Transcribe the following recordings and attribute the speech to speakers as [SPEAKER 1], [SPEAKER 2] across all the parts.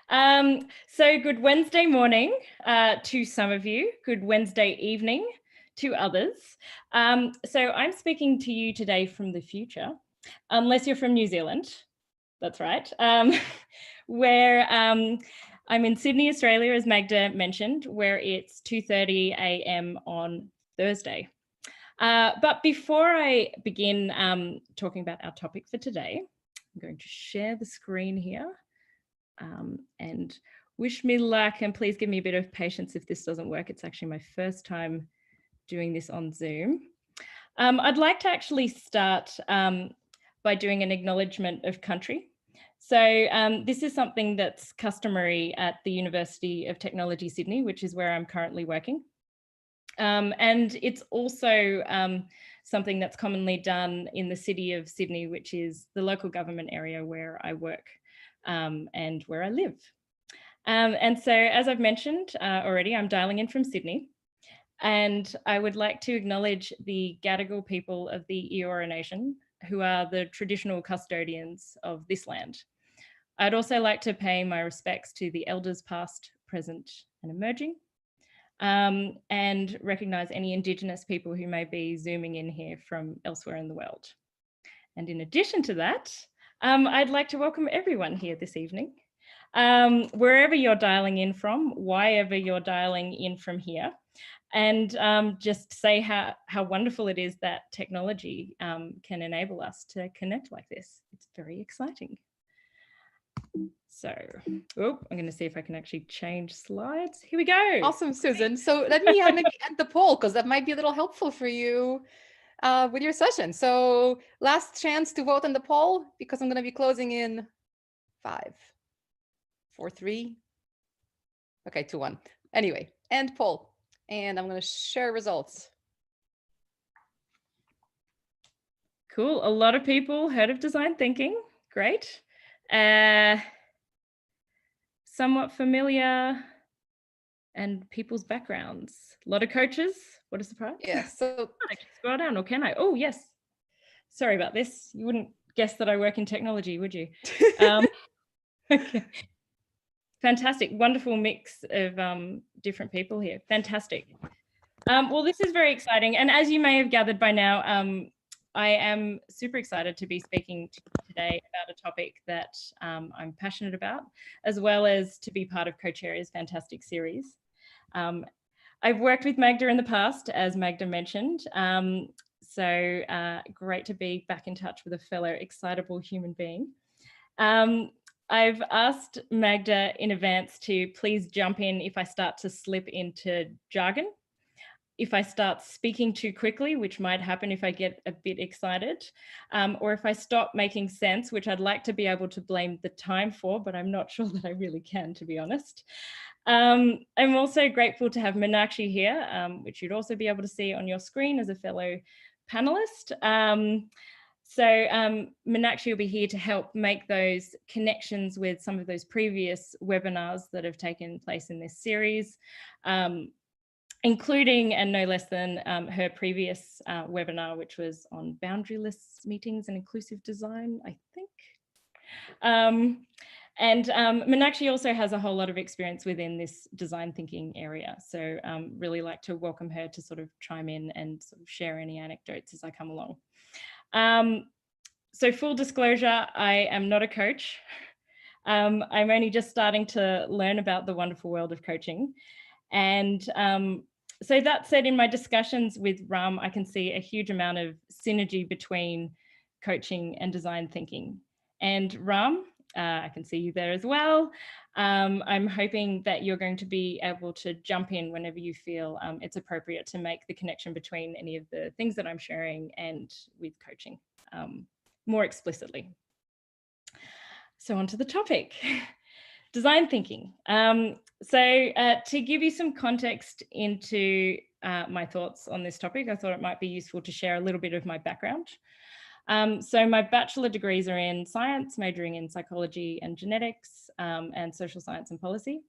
[SPEAKER 1] So good Wednesday morning to some of you, good Wednesday evening to others. So I'm speaking to you today from the future, unless you're from New Zealand, that's right, where I'm in Sydney, Australia, as Magda mentioned, where it's 2:30 a.m. on Thursday. But before I begin talking about our topic for today, I'm going to share the screen here. And wish me luck, and please give me a bit of patience if this doesn't work. It's actually my first time doing this on Zoom. I'd like to actually start by doing an acknowledgement of country. So this is something that's customary at the University of Technology, Sydney, which is where I'm currently working. And it's also something that's commonly done in the city of Sydney, which is the local government area where I work. And where I live. And so, as I've mentioned already, I'm dialing in from Sydney, and I would like to acknowledge the Gadigal people of the Eora Nation, who are the traditional custodians of this land. I'd also like to pay my respects to the elders past, present, and emerging, and recognise any Indigenous people who may be zooming in here from elsewhere in the world. And in addition to that, I'd like to welcome everyone here this evening, wherever you're dialing in from, whyever you're dialing in from here, and just say how wonderful it is that technology can enable us to connect like this. It's very exciting. So, I'm going to see if I can actually change slides. Here we go.
[SPEAKER 2] Awesome, Susan. So let me end the poll, because that might be a little helpful for you with your session. So last chance to vote on the poll, because I'm going to be closing in 5, 4, 3. Okay, 2, 1. Anyway, end poll. And I'm going to share results.
[SPEAKER 1] Cool. A lot of people heard of design thinking. Great. Somewhat familiar, and people's backgrounds. A lot of coaches. What a surprise.
[SPEAKER 2] Yeah, so
[SPEAKER 1] I can scroll down, or can I? Oh, yes. Sorry about this. You wouldn't guess that I work in technology, would you? Okay. Fantastic. Wonderful mix of different people here. Fantastic. Well, this is very exciting. And as you may have gathered by now, I am super excited to be speaking to you today about a topic that I'm passionate about, as well as to be part of Coacharya's fantastic series. I've worked with Magda in the past, as Magda mentioned. So great to be back in touch with a fellow excitable human being. I've asked Magda in advance to please jump in if I start to slip into jargon, if I start speaking too quickly, which might happen if I get a bit excited, or if I stop making sense, which I'd like to be able to blame the time for, but I'm not sure that I really can, to be honest. I'm also grateful to have Meenakshi here, which you'd also be able to see on your screen as a fellow panelist. So Meenakshi will be here to help make those connections with some of those previous webinars that have taken place in this series, including and no less than her previous webinar, which was on boundaryless meetings and inclusive design, I think. And Meenakshi also has a whole lot of experience within this design thinking area. So really like to welcome her to sort of chime in and sort of share any anecdotes as I come along. So full disclosure, I am not a coach. I'm only just starting to learn about the wonderful world of coaching. And so that said, in my discussions with Ram, I can see a huge amount of synergy between coaching and design thinking. And Ram, I can see you there as well. I'm hoping that you're going to be able to jump in whenever you feel it's appropriate to make the connection between any of the things that I'm sharing and with coaching more explicitly. So on to the topic, design thinking. So to give you some context into my thoughts on this topic, I thought it might be useful to share a little bit of my background. So my bachelor degrees are in science, majoring in psychology and genetics, and social science and policy.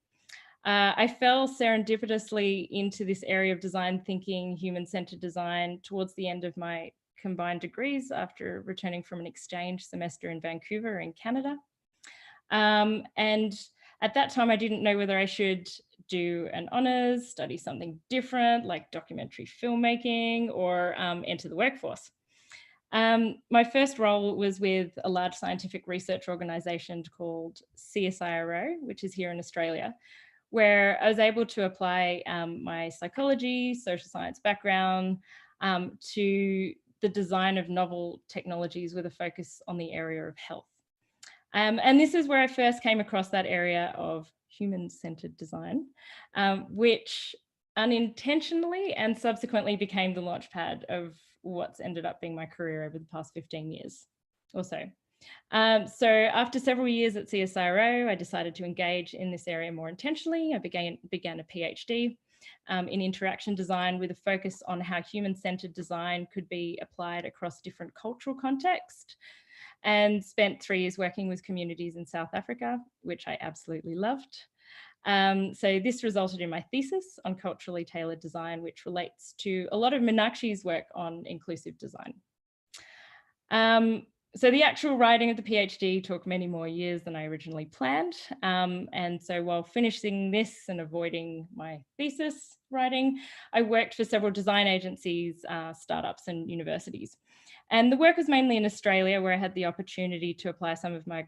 [SPEAKER 1] I fell serendipitously into this area of design thinking, human-centered design, towards the end of my combined degrees after returning from an exchange semester in Vancouver in Canada. And At that time, I didn't know whether I should do an honours, study something different like documentary filmmaking, or enter the workforce. My first role was with a large scientific research organisation called CSIRO, which is here in Australia, where I was able to apply my psychology, social science background to the design of novel technologies with a focus on the area of health. And this is where I first came across that area of human-centered design, which unintentionally and subsequently became the launchpad of what's ended up being my career over the past 15 years or so. So after several years at CSIRO, I decided to engage in this area more intentionally. I began a PhD in interaction design with a focus on how human-centered design could be applied across different cultural contexts, and spent 3 years working with communities in South Africa, which I absolutely loved. So this resulted in my thesis on culturally tailored design, which relates to a lot of Meenakshi's work on inclusive design. So the actual writing of the PhD took many more years than I originally planned. And so while finishing this and avoiding my thesis writing, I worked for several design agencies, startups and universities. And the work was mainly in Australia, where I had the opportunity to apply some of my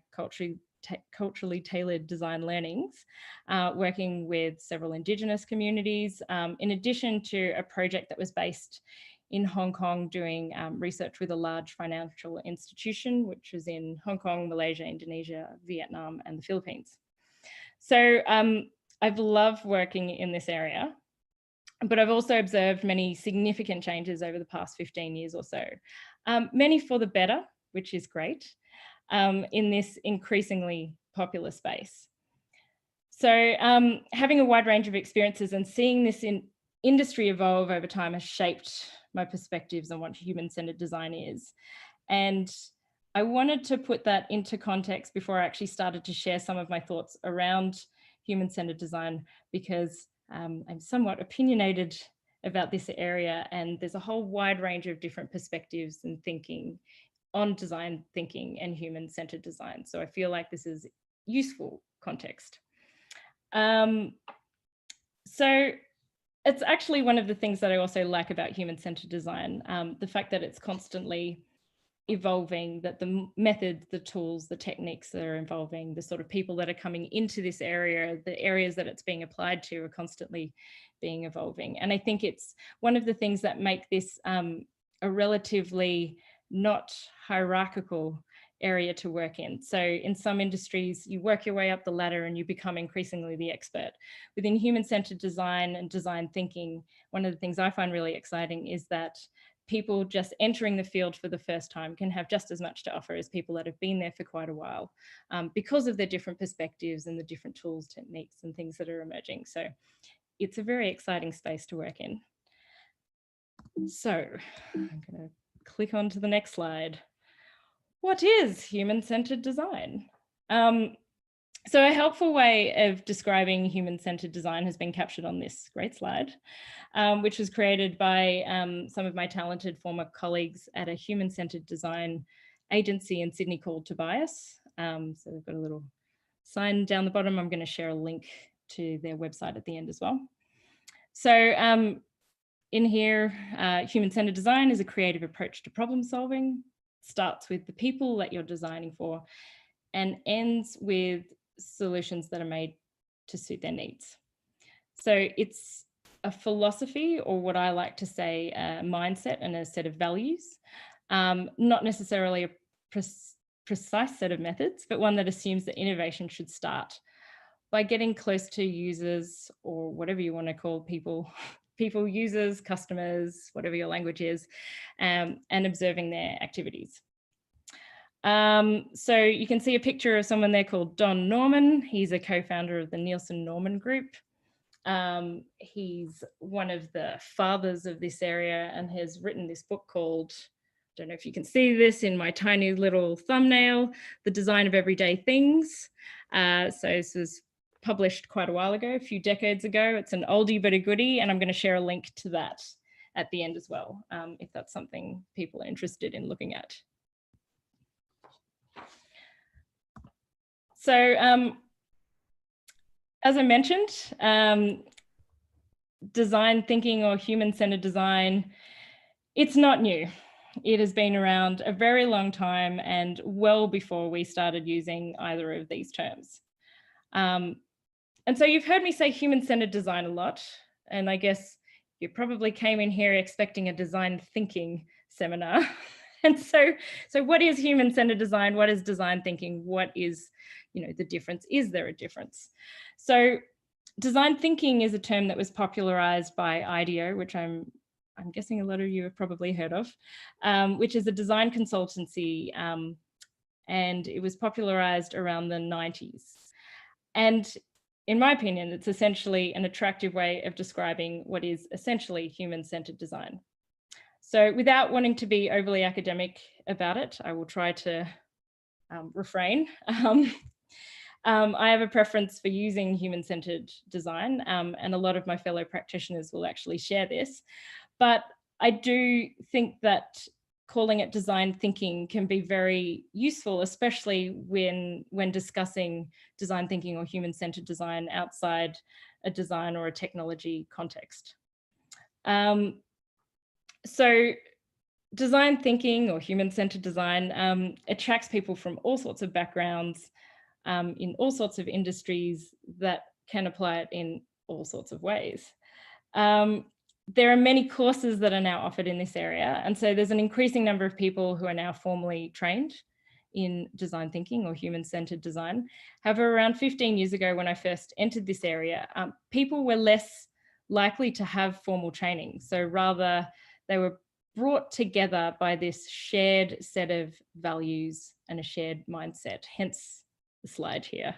[SPEAKER 1] culturally tailored design learnings, working with several Indigenous communities, in addition to a project that was based in Hong Kong doing research with a large financial institution, which was in Hong Kong, Malaysia, Indonesia, Vietnam, and the Philippines. So I've loved working in this area, but I've also observed many significant changes over the past 15 years or so, many for the better, which is great, in this increasingly popular space. So having a wide range of experiences and seeing this industry evolve over time has shaped my perspectives on what human-centered design is. And I wanted to put that into context before I actually started to share some of my thoughts around human-centered design, because I'm somewhat opinionated about this area, and there's a whole wide range of different perspectives and thinking on design thinking and human-centered design. So I feel like this is useful context. So it's actually one of the things that I also like about human-centered design, the fact that it's constantly evolving, that the methods, the tools, the techniques that are evolving, the sort of people that are coming into this area, the areas that it's being applied to are constantly being evolving. And I think it's one of the things that make this a relatively not hierarchical area to work in. So in some industries, you work your way up the ladder and you become increasingly the expert. Within human-centered design and design thinking, one of the things I find really exciting is that people just entering the field for the first time can have just as much to offer as people that have been there for quite a while, because of their different perspectives and the different tools, techniques and things that are emerging. So it's a very exciting space to work in. So I'm going to click on to the next slide. What is human-centered design? So a helpful way of describing human-centered design has been captured on this great slide, which was created by some of my talented former colleagues at a human-centered design agency in Sydney called Tobias. So they've got a little sign down the bottom. I'm going to share a link to their website at the end as well. So in here, human-centered design is a creative approach to problem solving. Starts with the people that you're designing for and ends with solutions that are made to suit their needs. So it's a philosophy, or what I like to say, a mindset and a set of values, not necessarily a precise set of methods, but one that assumes that innovation should start by getting close to users, or whatever you want to call people, users, customers, whatever your language is, and observing their activities. So you can see a picture of someone there called Don Norman. He's a co-founder of the Nielsen Norman Group. He's one of the fathers of this area and has written this book called, I don't know if you can see this in my tiny little thumbnail, The Design of Everyday Things. So this was published quite a while ago, a few decades ago. It's an oldie but a goodie, and I'm going to share a link to that at the end as well, if that's something people are interested in looking at. So as I mentioned, design thinking or human-centered design, it's not new. It has been around a very long time and well before we started using either of these terms. And so you've heard me say human-centered design a lot, and I guess you probably came in here expecting a design thinking seminar. And so what is human-centered design? What is design thinking? What is, the difference? Is there a difference? So design thinking is a term that was popularized by IDEO, which I'm guessing a lot of you have probably heard of, which is a design consultancy, and it was popularized around the 90s. And in my opinion, it's essentially an attractive way of describing what is essentially human-centered design. So without wanting to be overly academic about it, I will try to refrain. I have a preference for using human-centered design, and a lot of my fellow practitioners will actually share this. But I do think that calling it design thinking can be very useful, especially when discussing design thinking or human-centered design outside a design or a technology context. So design thinking or human-centered design attracts people from all sorts of backgrounds, in all sorts of industries that can apply it in all sorts of ways. There are many courses that are now offered in this area. And so there's an increasing number of people who are now formally trained in design thinking or human-centered design. However, around 15 years ago, when I first entered this area, people were less likely to have formal training. So rather, they were brought together by this shared set of values and a shared mindset, hence the slide here,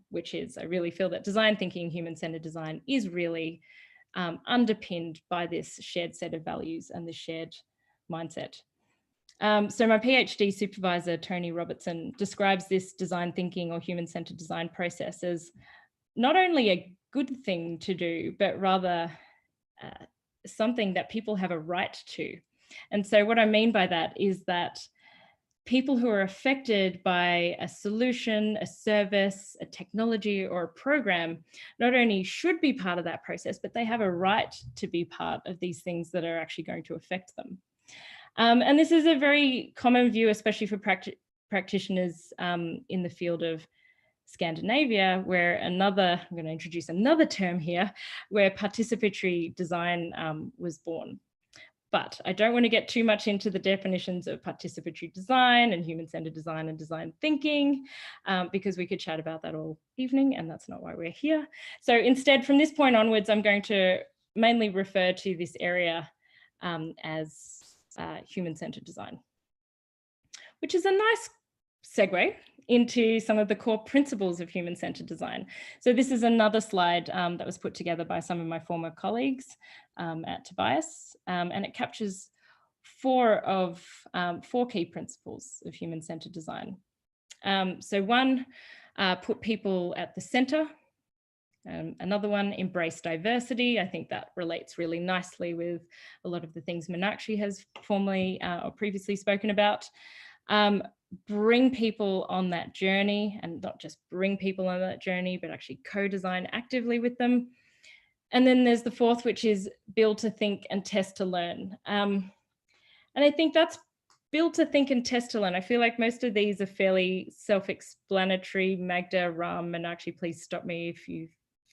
[SPEAKER 1] which is, I really feel that design thinking, human-centered design is really underpinned by this shared set of values and the shared mindset. So my PhD supervisor, Tony Robertson, describes this design thinking or human-centered design process as not only a good thing to do, but rather something that people have a right to. And so what I mean by that is that people who are affected by a solution, a service, a technology, or a program not only should be part of that process, but they have a right to be part of these things that are actually going to affect them. And this is a very common view, especially for practitioners in the field of Scandinavia, where I'm going to introduce another term here, where participatory design was born. But I don't want to get too much into the definitions of participatory design and human-centered design and design thinking, because we could chat about that all evening, and that's not why we're here. So instead, from this point onwards, I'm going to mainly refer to this area as human-centered design, which is a nice segue into some of the core principles of human-centered design. So this is another slide that was put together by some of my former colleagues at Tobias, and it captures four key principles of human-centered design. So one, put people at the center. Another one, embrace diversity. I think that relates really nicely with a lot of the things Meenakshi has formerly or previously spoken about. Bring people on that journey, and not just bring people on that journey, but actually co-design actively with them. And then there's the fourth, which is build to think and test to learn. And I think that's build to think and test to learn. I feel like most of these are fairly self-explanatory. Magda, Ram, Meenakshi, please stop me if you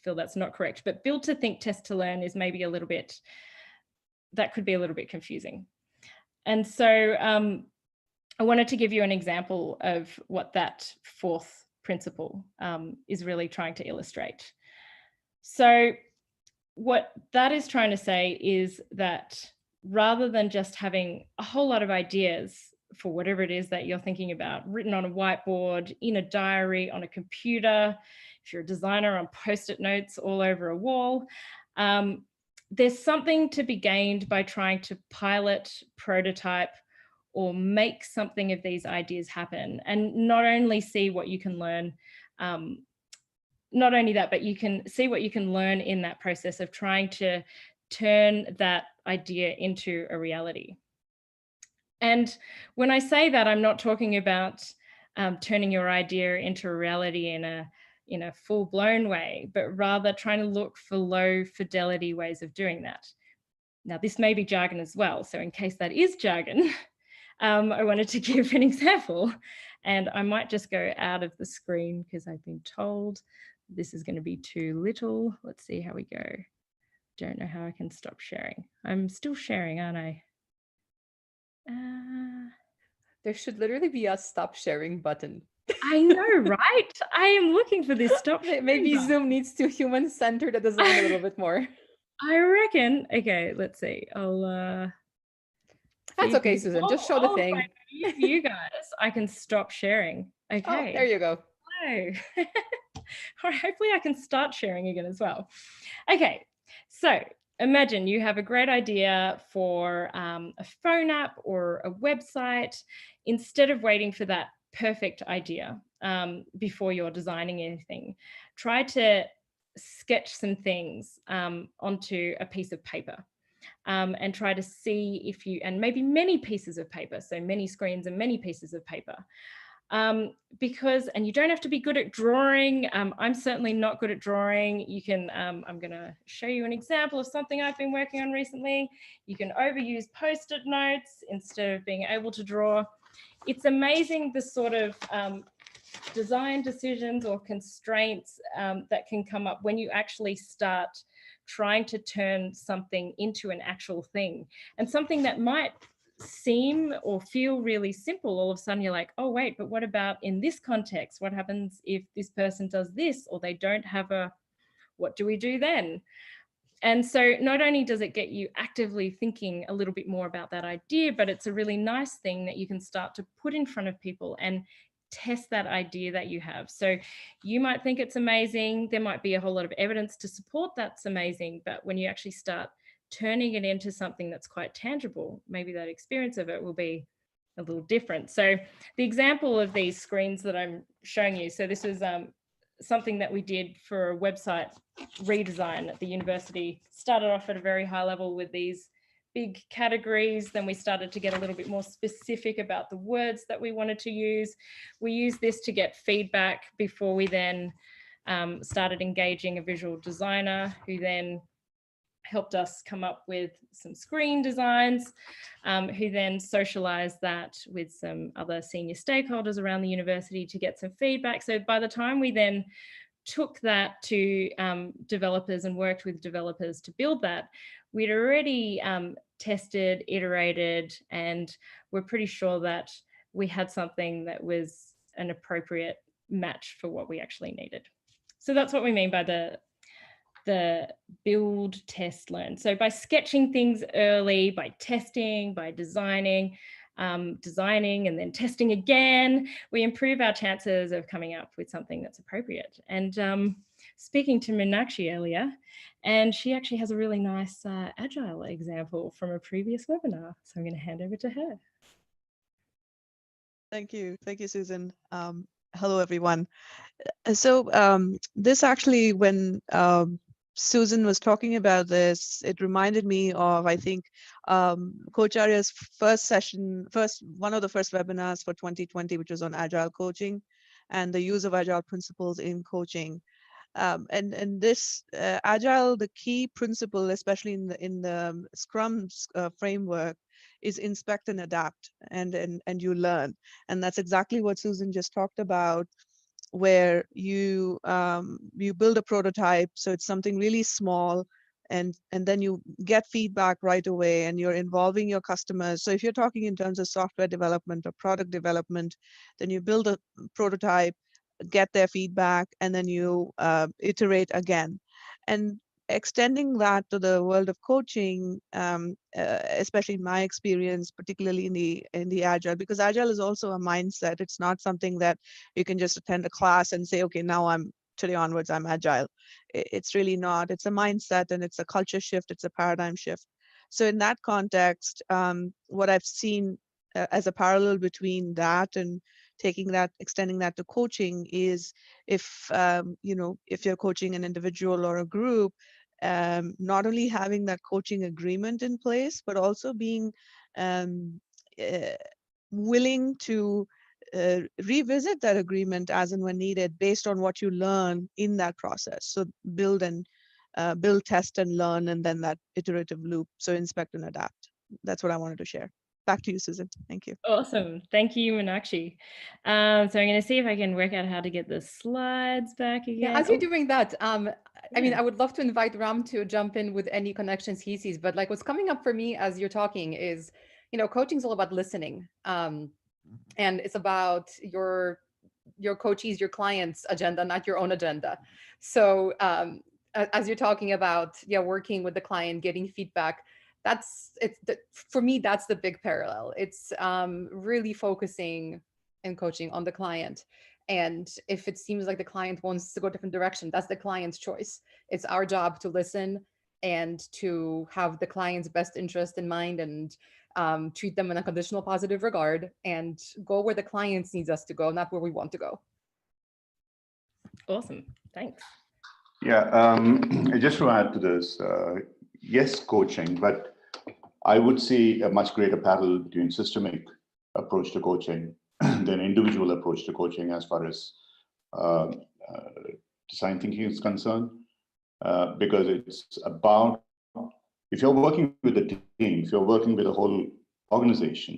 [SPEAKER 1] feel that's not correct. But build to think, test to learn is maybe a little bit, that could be a little bit confusing. And so I wanted to give you an example of what that fourth principle is really trying to illustrate. So what that is trying to say is that rather than just having a whole lot of ideas for whatever it is that you're thinking about, written on a whiteboard, in a diary, on a computer, if you're a designer, on Post-it notes all over a wall, there's something to be gained by trying to pilot, prototype, or make something of these ideas happen, and not only see what you can learn, not only that, but you can see what you can learn in that process of trying to turn that idea into a reality. And when I say that, I'm not talking about turning your idea into a reality in a in a full-blown way, but rather trying to look for low fidelity ways of doing that. Now, this may be jargon as well, so in case that is jargon, I wanted to give an example, and I might just go out of the screen because I've been told this is going to be too little. Let's see how we go. Don't know how I can stop sharing. I'm still sharing, aren't I?
[SPEAKER 2] There should literally be a stop sharing button.
[SPEAKER 1] I know, right? I am looking for this stop sharing
[SPEAKER 2] Maybe
[SPEAKER 1] button.
[SPEAKER 2] Zoom needs to human-center the design a little bit more.
[SPEAKER 1] I reckon. Okay, let's see. I'll
[SPEAKER 2] That's okay, Susan. Just show the thing.
[SPEAKER 1] You guys, I can stop sharing. Okay.
[SPEAKER 2] Oh, there you go.
[SPEAKER 1] Hello. All right, hopefully I can start sharing again as well. Okay, so imagine you have a great idea for a phone app or a website. Instead of waiting for that perfect idea before you're designing anything, try to sketch some things onto a piece of paper. And try to see if you, and maybe many pieces of paper, so many screens and many pieces of paper. Because, and you don't have to be good at drawing. I'm certainly not good at drawing. You can, I'm gonna show you an example of something I've been working on recently. You can overuse Post-it notes instead of being able to draw. It's amazing the sort of design decisions or constraints that can come up when you actually start trying to turn something into an actual thing. And something that might seem or feel really simple, all of a sudden you're like, oh wait, but what about in this context? What happens if this person does this or they don't have a, what do we do then? And so not only does it get you actively thinking a little bit more about that idea, but it's a really nice thing that you can start to put in front of people and test that idea that you have. So you might think it's amazing. There might be a whole lot of evidence to support that's amazing. But when you actually start turning it into something that's quite tangible, maybe that experience of it will be a little different. So the example of these screens that I'm showing you, so this is something that we did for a website redesign at the university. Started off at a very high level with these big categories. Then we started to get a little bit more specific about the words that we wanted to use. We used this to get feedback before we then started engaging a visual designer who then helped us come up with some screen designs, who then socialized that with some other senior stakeholders around the university to get some feedback. So by the time we then took that to developers and worked with developers to build that, we'd already tested, iterated, and we're pretty sure that we had something that was an appropriate match for what we actually needed. So that's what we mean by the build, test, learn. So by sketching things early, by testing, by designing, and then testing again, we improve our chances of coming up with something that's appropriate. And speaking to Meenakshi earlier, and she actually has a really nice agile example from a previous webinar. So I'm going to hand over to her.
[SPEAKER 3] Thank you, Susan. Hello, everyone. So this actually, when Susan was talking about this, it reminded me of, I think, Coacharya's one of the first webinars for 2020, which was on agile coaching and the use of agile principles in coaching. And this agile, the key principle, especially in the Scrum framework, is inspect and adapt, and you learn. And that's exactly what Susan just talked about, where you build a prototype, so it's something really small, and then you get feedback right away, and you're involving your customers. So if you're talking in terms of software development or product development, then you build a prototype, get their feedback, and then you iterate again. And extending that to the world of coaching, especially in my experience, particularly in the agile, because agile is also a mindset. It's not something that you can just attend a class and say, okay, now today onwards I'm agile. It's really not. It's a mindset, and it's a culture shift. It's a paradigm shift. So in that context, what I've seen as a parallel between that and extending that to coaching is, if if you're coaching an individual or a group, not only having that coaching agreement in place, but also being willing to revisit that agreement as and when needed based on what you learn in that process. So build, test and learn, and then that iterative loop. So inspect and adapt. That's what I wanted to share. Back to you, Susan. Thank you.
[SPEAKER 1] Awesome. Thank you, Meenakshi. So I'm going to see if I can work out how to get the slides back again.
[SPEAKER 2] Yeah, as you're doing that, I mean, I would love to invite Ram to jump in with any connections he sees, but like what's coming up for me as you're talking is, coaching is all about listening. And it's about your coachees, your clients' agenda, not your own agenda. So as you're talking about, working with the client, getting feedback, for me, that's the big parallel. It's really focusing and coaching on the client. And if it seems like the client wants to go a different direction, that's the client's choice. It's our job to listen and to have the client's best interest in mind and treat them in a conditional positive regard and go where the client needs us to go, not where we want to go.
[SPEAKER 1] Awesome. Thanks.
[SPEAKER 4] Yeah, just to add to this, yes, coaching, but I would see a much greater parallel between systemic approach to coaching than individual approach to coaching as far as design thinking is concerned, because it's about, if you're working with a team, if you're working with a whole organization,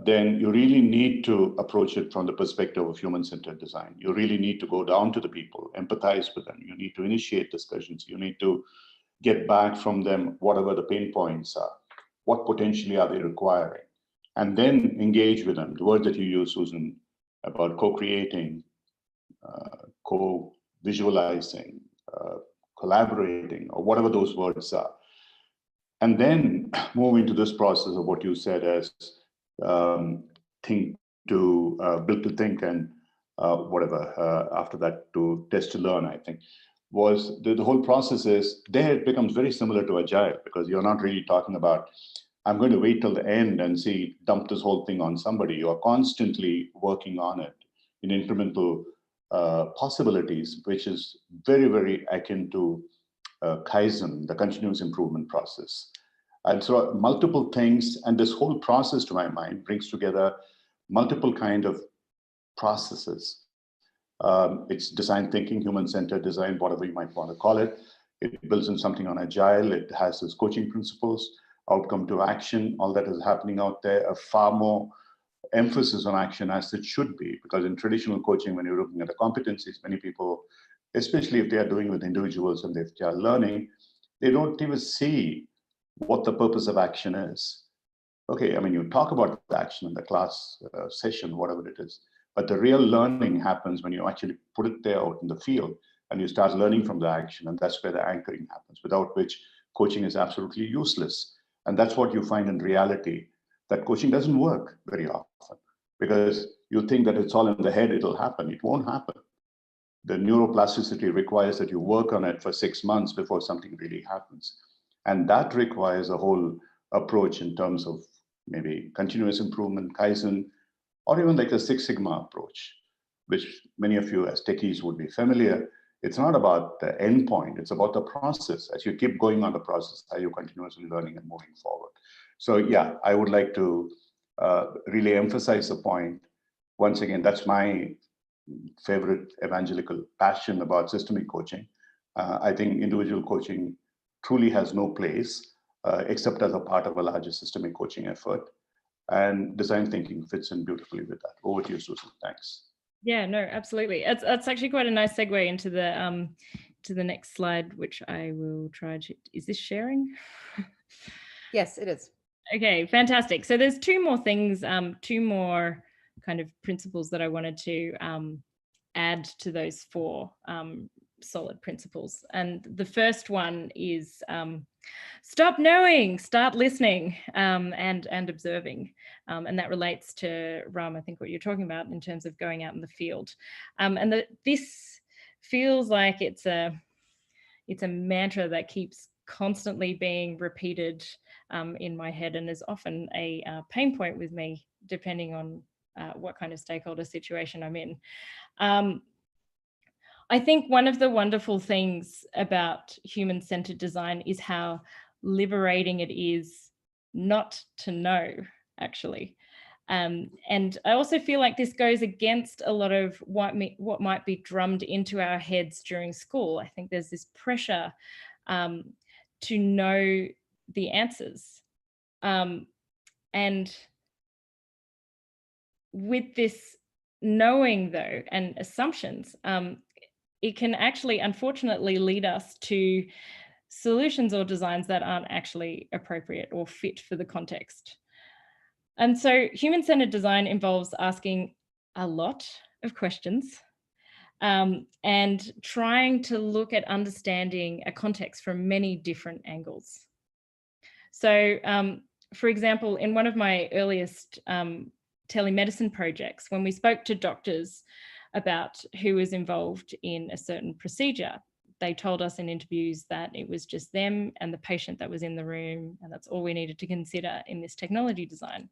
[SPEAKER 4] then you really need to approach it from the perspective of human-centered design. You really need to go down to the people, empathize with them. You need to initiate discussions. You need to get back from them whatever the pain points are. What potentially are they requiring? And then engage with them. The word that you use, Susan, about co-creating, co-visualizing, collaborating, or whatever those words are. And then move into this process of what you said as think to build to think, and whatever after that to test to learn. I think was the whole process is there. It becomes very similar to Agile, because you're not really talking about, I'm going to wait till the end and dump this whole thing on somebody. You are constantly working on it in incremental possibilities, which is very, very akin to Kaizen, the continuous improvement process. And so multiple things, and this whole process, to my mind, brings together multiple kind of processes. It's design thinking, human-centered design, whatever you might want to call it. It builds in something on Agile. It has its coaching principles, outcome to action. All that is happening out there. A far more emphasis on action, as it should be, because in traditional coaching, when you're looking at the competencies, many people, especially if they are doing with individuals and if they are learning, they don't even see what the purpose of action is. Okay, I mean, you talk about the action in the class session, whatever it is, but the real learning happens when you actually put it there out in the field and you start learning from the action, and that's where the anchoring happens, without which coaching is absolutely useless. And that's what you find in reality, that coaching doesn't work very often, because you think that it's all in the head, it'll happen. It won't happen. The neuroplasticity requires that you work on it for 6 months before something really happens. And that requires a whole approach in terms of maybe continuous improvement, Kaizen, or even like the Six Sigma approach, which many of you as techies would be familiar. It's not about the end point, it's about the process. As you keep going on the process, are you continuously learning and moving forward? So yeah, I would like to really emphasize the point. Once again, that's my favorite evangelical passion about systemic coaching. I think individual coaching truly has no place except as a part of a larger systemic coaching effort. And design thinking fits in beautifully with that. Over to you, Susan. Thanks.
[SPEAKER 1] Yeah, no, absolutely. It's actually quite a nice segue into the next slide, which I will try to. Is this sharing?
[SPEAKER 2] Yes, it is.
[SPEAKER 1] Okay, fantastic. So there's two more things, two more kind of principles that I wanted to add to those four solid principles. And the first one is stop knowing, start listening, and observing. And that relates to, Ram, I think what you're talking about in terms of going out in the field. And this feels like it's a mantra that keeps constantly being repeated in my head, and is often a pain point with me, depending on what kind of stakeholder situation I'm in. I think one of the wonderful things about human-centered design is how liberating it is not to know, actually. And I also feel like this goes against a lot of what might be drummed into our heads during school. I think there's this pressure to know the answers. And with this knowing, though, and assumptions, it can actually, unfortunately, lead us to solutions or designs that aren't actually appropriate or fit for the context. And so human-centered design involves asking a lot of questions and trying to look at understanding a context from many different angles. So, for example, in one of my earliest telemedicine projects, when we spoke to doctors about who was involved in a certain procedure, they told us in interviews that it was just them and the patient that was in the room, and that's all we needed to consider in this technology design.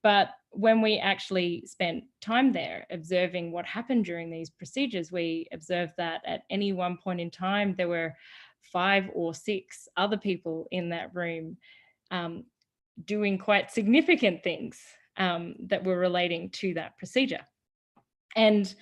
[SPEAKER 1] But when we actually spent time there observing what happened during these procedures, we observed that at any one point in time, there were 5 or 6 other people in that room doing quite significant things that were relating to that procedure. And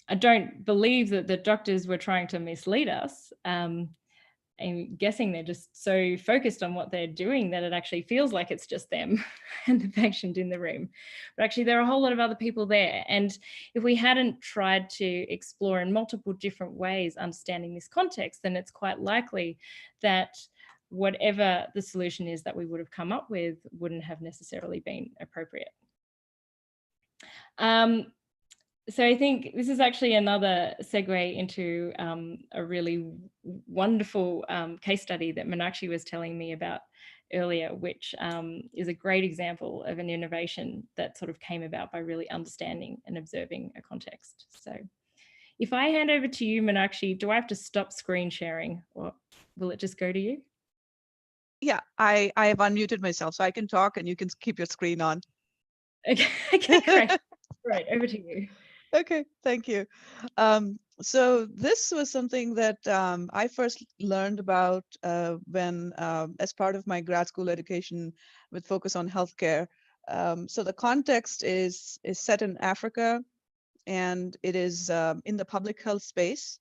[SPEAKER 1] I don't believe that the doctors were trying to mislead us. I'm guessing they're just so focused on what they're doing that it actually feels like it's just them and the patient in the room. But actually there are a whole lot of other people there. And if we hadn't tried to explore in multiple different ways understanding this context, then it's quite likely that whatever the solution is that we would have come up with wouldn't have necessarily been appropriate. So I think this is actually another segue into a really wonderful case study that Meenakshi was telling me about earlier, which is a great example of an innovation that sort of came about by really understanding and observing a context. So if I hand over to you, Meenakshi, do I have to stop screen sharing or will it just go to you?
[SPEAKER 3] Yeah, I have unmuted myself, so I can talk and you can keep your screen on.
[SPEAKER 1] Okay, great. Right, over to you.
[SPEAKER 3] Okay, thank you. So this was something that I first learned about when, as part of my grad school education with focus on healthcare. So the context is set in Africa, and it is in the public health space,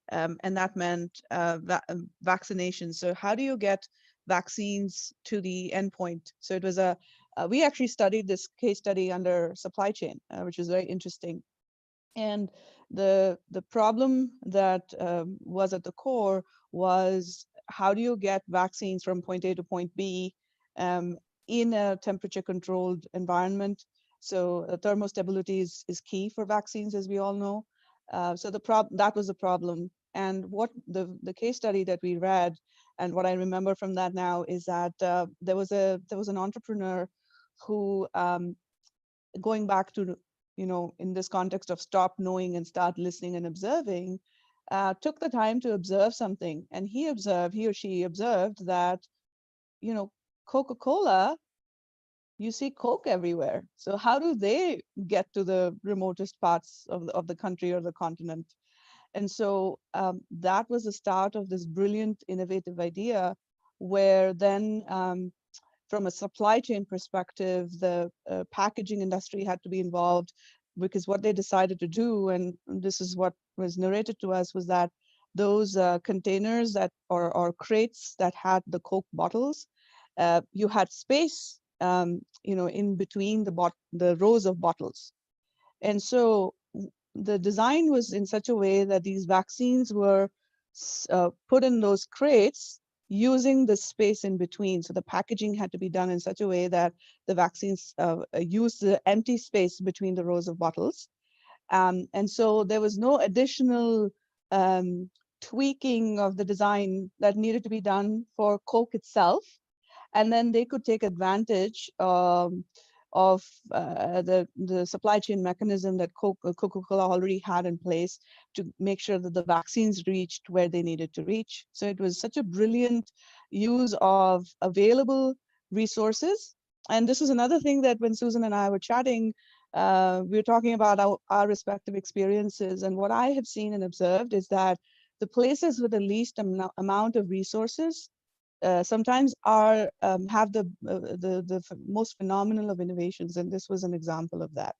[SPEAKER 3] and that meant vaccination. So how do you get vaccines to the endpoint? So it was we actually studied this case study under supply chain, which was very interesting. And the problem that was at the core was, how do you get vaccines from point A to point B in a temperature controlled environment? So thermostability is key for vaccines, as we all know. So that was the problem. And what the case study that we read, and what I remember from that now, is that there was an entrepreneur who, going back to, in this context of stop knowing and start listening and observing, took the time to observe something. And he or she observed that, Coca-Cola, you see Coke everywhere. So how do they get to the remotest parts of the country or the continent? And so that was the start of this brilliant, innovative idea, where then from a supply chain perspective, the packaging industry had to be involved, because what they decided to do, and this is what was narrated to us, was that those containers that or crates that had the Coke bottles, you had space, in between the rows of bottles. And so the design was in such a way that these vaccines were put in those crates using the space in between. So the packaging had to be done in such a way that the vaccines use the empty space between the rows of bottles. And so there was no additional tweaking of the design that needed to be done for Coke itself. And then they could take advantage of the supply chain mechanism that Coca-Cola already had in place to make sure that the vaccines reached where they needed to reach. So it was such a brilliant use of available resources. And this is another thing that when Susan and I were chatting, we were talking about our respective experiences. And what I have seen and observed is that the places with the least amount of resources sometimes are have the most phenomenal of innovations, and this was an example of that.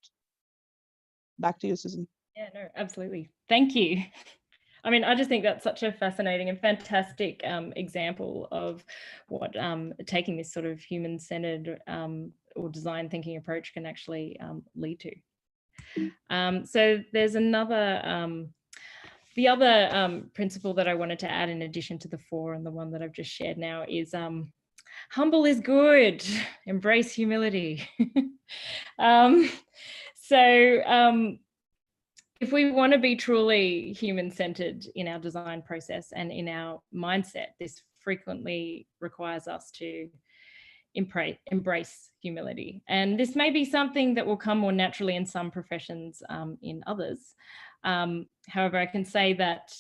[SPEAKER 3] Back to you, Susan.
[SPEAKER 1] Yeah, no, absolutely. Thank you. I mean, I just think that's such a fascinating and fantastic example of what taking this sort of human-centered or design thinking approach can actually lead to. So there's another, the other principle that I wanted to add in addition to the 4 and the one that I've just shared now is humble is good, embrace humility. If we want to be truly human-centered in our design process and in our mindset, this frequently requires us to embrace humility. And this may be something that will come more naturally in some professions, in others. However, I can say that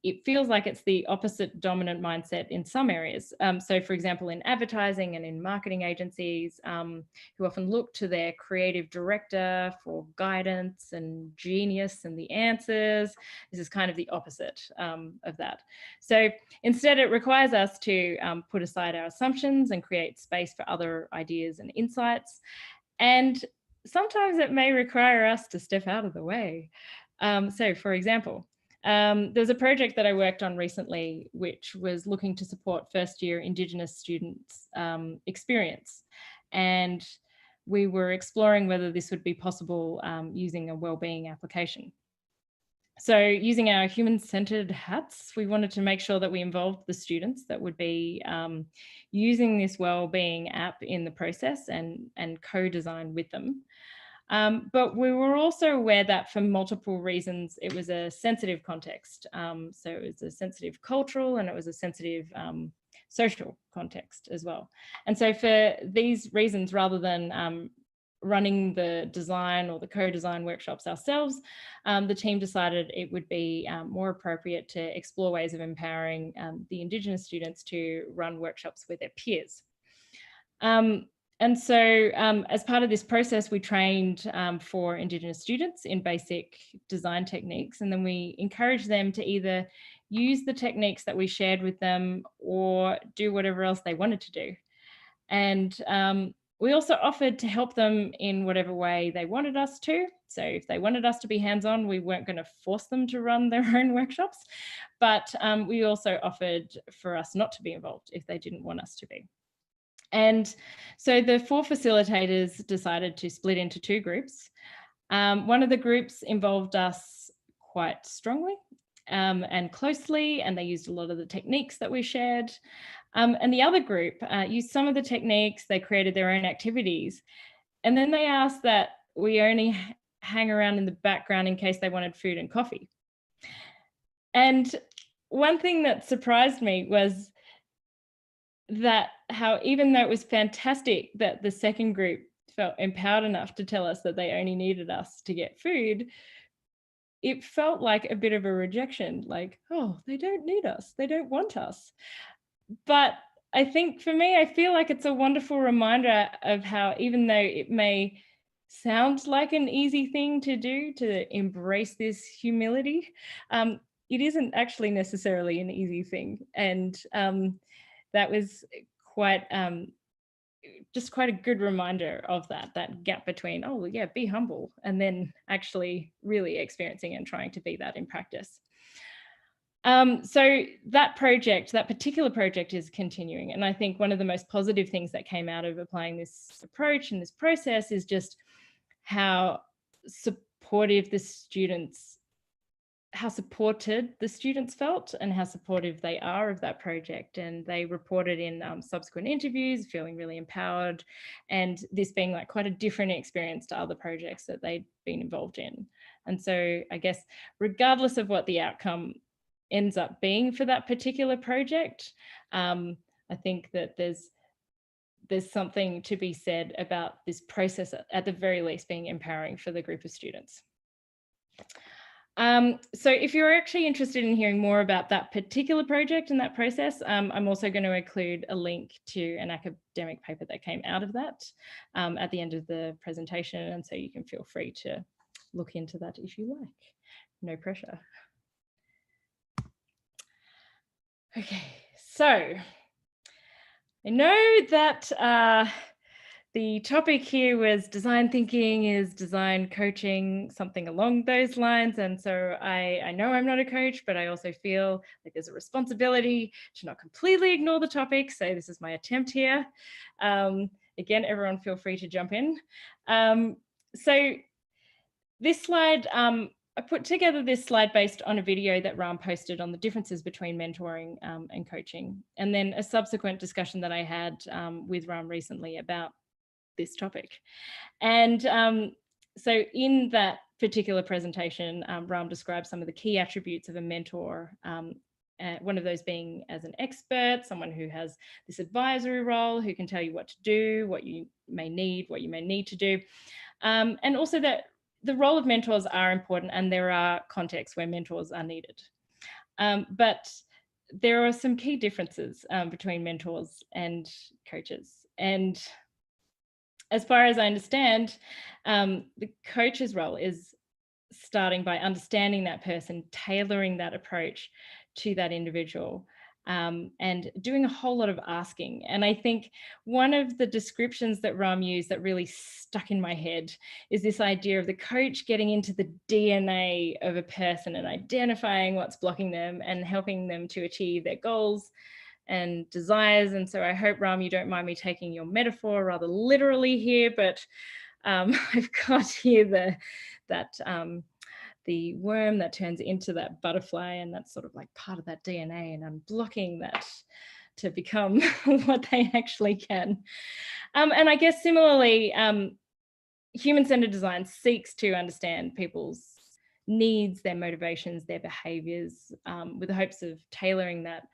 [SPEAKER 1] it feels like it's the opposite dominant mindset in some areas. So for example, in advertising and in marketing agencies, who often look to their creative director for guidance and genius and the answers, this is kind of the opposite of that. So instead, it requires us to put aside our assumptions and create space for other ideas and insights. And sometimes it may require us to step out of the way. So for example, there's a project that I worked on recently, which was looking to support first-year Indigenous students' experience. And we were exploring whether this would be possible using a wellbeing application. So using our human-centered hats, we wanted to make sure that we involved the students that would be using this wellbeing app in the process and co-design with them. But we were also aware that for multiple reasons, it was a sensitive context. So it was a sensitive cultural and it was a sensitive social context as well. And so for these reasons, rather than running the design or the co-design workshops ourselves, the team decided it would be more appropriate to explore ways of empowering the Indigenous students to run workshops with their peers. And so as part of this process, we trained for Indigenous students in basic design techniques, and then we encouraged them to either use the techniques that we shared with them or do whatever else they wanted to do. And we also offered to help them in whatever way they wanted us to. So if they wanted us to be hands-on, we weren't going to force them to run their own workshops, but we also offered for us not to be involved if they didn't want us to be. And so the 4 facilitators decided to split into 2 groups. One of the groups involved us quite strongly and closely, and they used a lot of the techniques that we shared. And the other group used some of the techniques, they created their own activities, and then they asked that we only hang around in the background in case they wanted food and coffee. And one thing that surprised me was that how, even though it was fantastic that the second group felt empowered enough to tell us that they only needed us to get food, it felt like a bit of a rejection, like, oh, they don't need us, they don't want us. But I think for me, I feel like it's a wonderful reminder of how, even though it may sound like an easy thing to do, to embrace this humility, it isn't actually necessarily an easy thing. And that was quite just quite a good reminder of that gap between, oh yeah, be humble, and then actually really experiencing and trying to be that in practice. So that particular project is continuing. And I think one of the most positive things that came out of applying this approach and this process is just how supported the students felt and how supportive they are of that project. And they reported in subsequent interviews feeling really empowered, and this being like quite a different experience to other projects that they'd been involved in. And so I guess regardless of what the outcome ends up being for that particular project, I think that there's something to be said about this process at the very least being empowering for the group of students. So if you're actually interested in hearing more about that particular project and that process, I'm also going to include a link to an academic paper that came out of that at the end of the presentation. And so you can feel free to look into that if you like. No pressure. Okay, so I know that the topic here was design thinking is design coaching, something along those lines. And so I know I'm not a coach, but I also feel like there's a responsibility to not completely ignore the topic. So this is my attempt here. Again, everyone feel free to jump in. So this slide, I put together this slide based on a video that Ram posted on the differences between mentoring and coaching, and then a subsequent discussion that I had with Ram recently about this topic. And so in that particular presentation, Ram described some of the key attributes of a mentor, one of those being as an expert, someone who has this advisory role, who can tell you what to do, what you may need to do, and also that the role of mentors are important, and there are contexts where mentors are needed. But there are some key differences between mentors and coaches. And as far as I understand, the coach's role is starting by understanding that person, tailoring that approach to that individual, and doing a whole lot of asking. And I think one of the descriptions that Ram used that really stuck in my head is this idea of the coach getting into the DNA of a person and identifying what's blocking them and helping them to achieve their goals and desires. And so I hope, Ram, you don't mind me taking your metaphor rather literally here, but I've got here the worm that turns into that butterfly, and that's sort of like part of that DNA, and I'm blocking that to become what they actually can. And I guess similarly, human-centered design seeks to understand people's needs, their motivations, their behaviors, with the hopes of tailoring that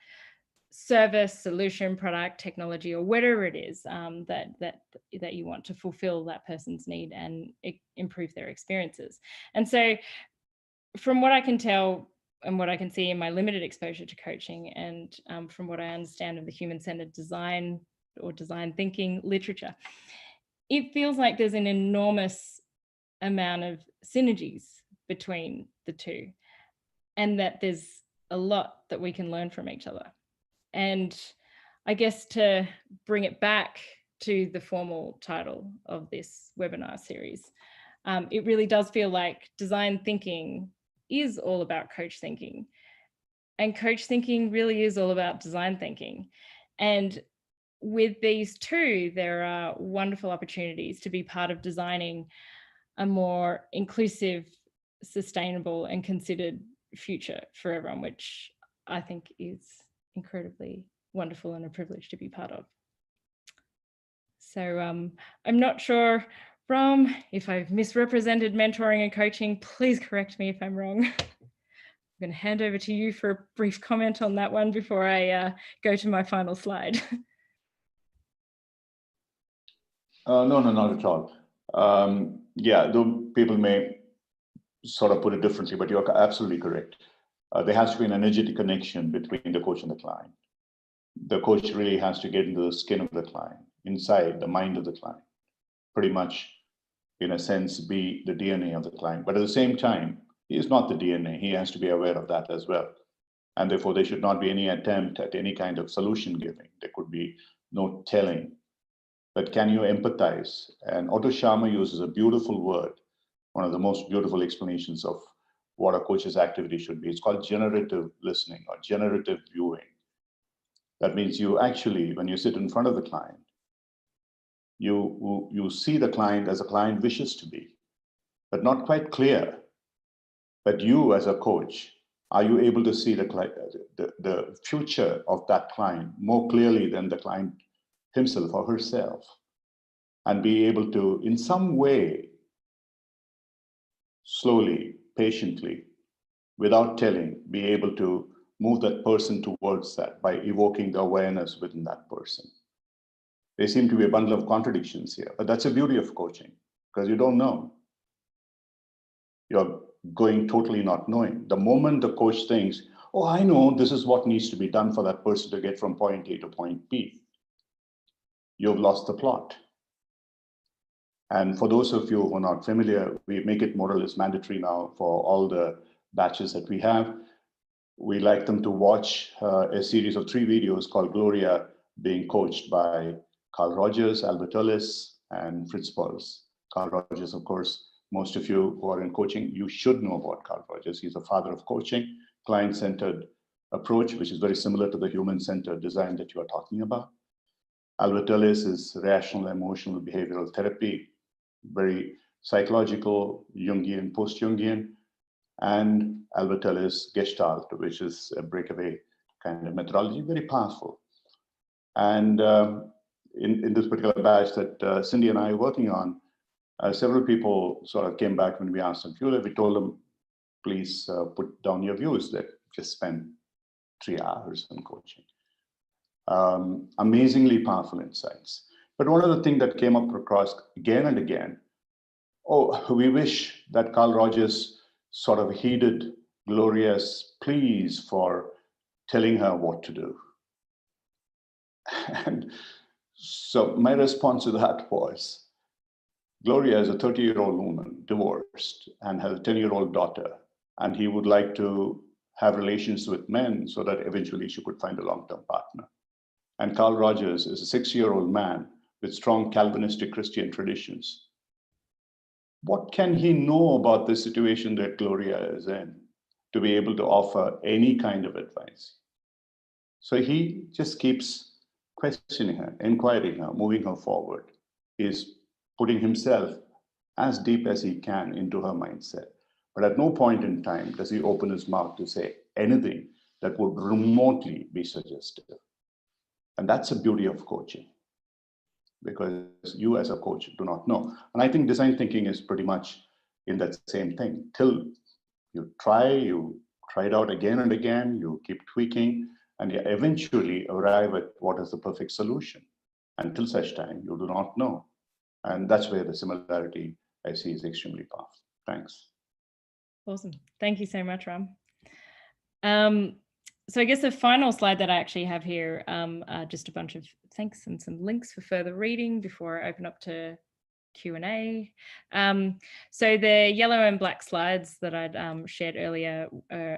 [SPEAKER 1] service, solution, product, technology, or whatever it is that you want to fulfill that person's need and improve their experiences. And so from what I can tell and what I can see in my limited exposure to coaching, and from what I understand of the human-centered design or design thinking literature, it feels like there's an enormous amount of synergies between the two, and that there's a lot that we can learn from each other. And I guess to bring it back to the formal title of this webinar series, it really does feel like design thinking is all about coach thinking, and coach thinking really is all about design thinking. And with these two, there are wonderful opportunities to be part of designing a more inclusive, sustainable, and considered future for everyone, which I think is incredibly wonderful and a privilege to be part of. So I'm not sure, Ram, if I've misrepresented mentoring and coaching, please correct me if I'm wrong. I'm going to hand over to you for a brief comment on that one before I go to my final slide.
[SPEAKER 4] No, not at all. Yeah, though people may sort of put it differently, but you're absolutely correct. There has to be an energetic connection between the coach and the client. The coach really has to get into the skin of the client, inside the mind of the client, pretty much, in a sense, be the DNA of the client. But at the same time, he is not the DNA. He has to be aware of that as well. And therefore, there should not be any attempt at any kind of solution giving. There could be no telling. But can you empathize? And Otto Scharmer uses a beautiful word, one of the most beautiful explanations of what a coach's activity should be. It's called generative listening or generative viewing. That means you actually, when you sit in front of the client, you see the client as a client wishes to be, but not quite clear. But you as a coach, are you able to see the future of that client more clearly than the client himself or herself, and be able to, in some way, slowly, patiently, without telling, be able to move that person towards that by evoking the awareness within that person. There seem to be a bundle of contradictions here, but that's the beauty of coaching, because you don't know. You're going totally not knowing. The moment the coach thinks, oh, I know this is what needs to be done for that person to get from point A to point B, you've lost the plot. And for those of you who are not familiar, we make it more or less mandatory now for all the batches that we have. We like them to watch a series of 3 videos called Gloria being coached by Carl Rogers, Albert Ellis, and Fritz Perls. Carl Rogers, of course, most of you who are in coaching, you should know about Carl Rogers. He's the father of coaching, client-centered approach, which is very similar to the human-centered design that you are talking about. Albert Ellis is rational, emotional, behavioral therapy, very psychological, Jungian, post-Jungian, and Albert Ellis Gestalt, which is a breakaway kind of methodology, very powerful. And in this particular batch that Cindy and I are working on, several people sort of came back when we asked them, we told them, please put down your views that just spend 3 hours on coaching. Amazingly powerful insights. But one of the things that came up across again and again, we wish that Carl Rogers sort of heeded Gloria's pleas for telling her what to do. And so my response to that was, Gloria is a 30-year-old woman, divorced, and has a 10-year-old daughter, and he would like to have relations with men so that eventually she could find a long-term partner. And Carl Rogers is a 6-year-old man with strong Calvinistic Christian traditions. What can he know about the situation that Gloria is in to be able to offer any kind of advice? So he just keeps questioning her, inquiring her, moving her forward. He's putting himself as deep as he can into her mindset. But at no point in time does he open his mouth to say anything that would remotely be suggestive. And that's the beauty of coaching, because you as a coach do not know. And I think design thinking is pretty much in that same thing. Till you try it out again and again, you keep tweaking, and you eventually arrive at what is the perfect solution. Until such time, you do not know. And that's where the similarity I see is extremely powerful. Thanks.
[SPEAKER 1] Awesome. Thank you so much, Ram. So I guess the final slide that I actually have here are just a bunch of thanks and some links for further reading before I open up to Q&A. So the yellow and black slides that I'd shared earlier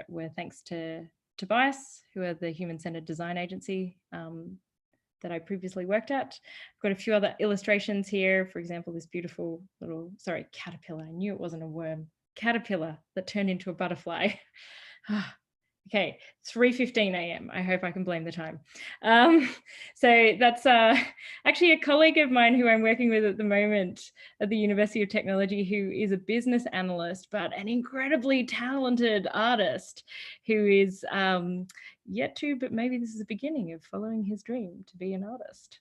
[SPEAKER 1] were thanks to Tobias, who are the human-centered design agency that I previously worked at. I've got a few other illustrations here. For example, this beautiful little, caterpillar. I knew it wasn't a worm. Caterpillar that turned into a butterfly. Okay, 3:15 a.m. I hope I can blame the time. So that's actually a colleague of mine who I'm working with at the moment at the University of Technology, who is a business analyst, but an incredibly talented artist who is yet to, but maybe this is the beginning of following his dream to be an artist.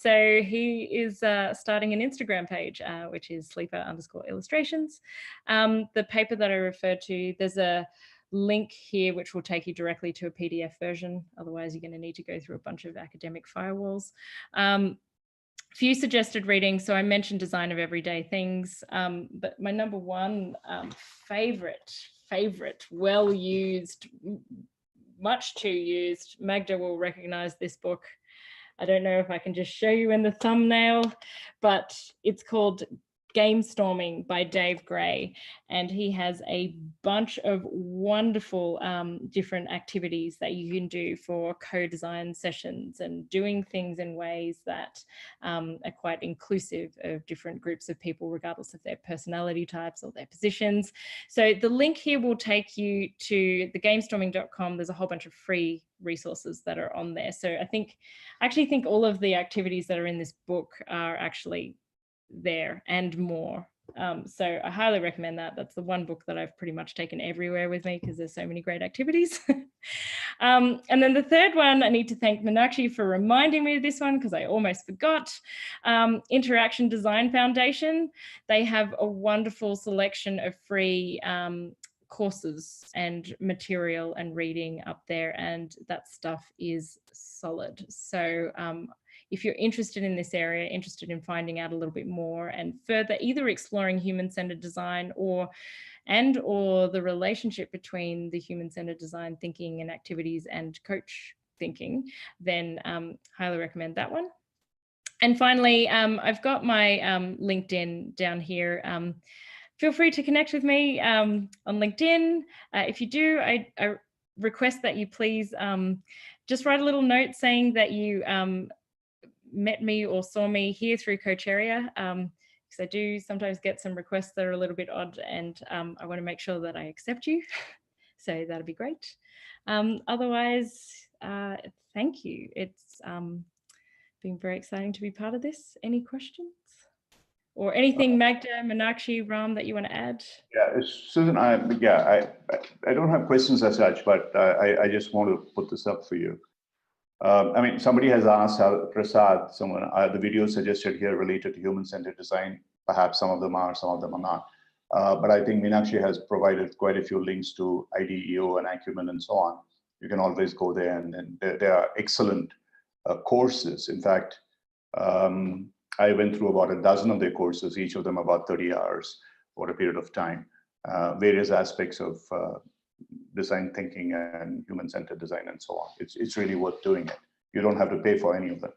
[SPEAKER 1] So he is starting an Instagram page, which is sleeper_illustrations. The paper that I referred to, there's a link here which will take you directly to a PDF version. Otherwise, you're going to need to go through a bunch of academic firewalls. Few suggested readings. So I mentioned Design of Everyday Things, but my number one favorite, well used, much too used, Magda will recognize this book. I don't know if I can just show you in the thumbnail, but it's called Game Storming by Dave Gray, and he has a bunch of wonderful different activities that you can do for co-design sessions and doing things in ways that are quite inclusive of different groups of people, regardless of their personality types or their positions. So the link here will take you to thegamestorming.com. There's a whole bunch of free resources that are on there. So I actually think all of the activities that are in this book are actually there and more. So I highly recommend that. That's the one book that I've pretty much taken everywhere with me because there's so many great activities. And then the third one, I need to thank Meenakshi for reminding me of this one because I almost forgot. Interaction Design Foundation. They have a wonderful selection of free courses and material and reading up there, and that stuff is solid. So if you're interested in this area, interested in finding out a little bit more and further either exploring human-centered design or the relationship between the human-centered design thinking and activities and coach thinking, then highly recommend that one. And finally, I've got my LinkedIn down here. Feel free to connect with me on LinkedIn. If you do, request that you please just write a little note saying that you met me or saw me here through Coacharya, because I do sometimes get some requests that are a little bit odd, and I want to make sure that I accept you. So that'd be great. Otherwise, thank you. It's been very exciting to be part of this. Any questions? Or anything, Magda, Meenakshi, Ram, that you want to add?
[SPEAKER 4] Yeah, Susan, I don't have questions as such, but I just want to put this up for you. I mean, somebody has asked Prasad, someone, the videos suggested here related to human-centered design. Perhaps some of them are, some of them are not. But I think Meenakshi has provided quite a few links to IDEO and Acumen and so on. You can always go there, and there are excellent courses. In fact, I went through about a dozen of their courses, each of them about 30 hours over a period of time, various aspects of design thinking and human-centered design and so on. It's really worth doing it. You don't have to pay for any of them.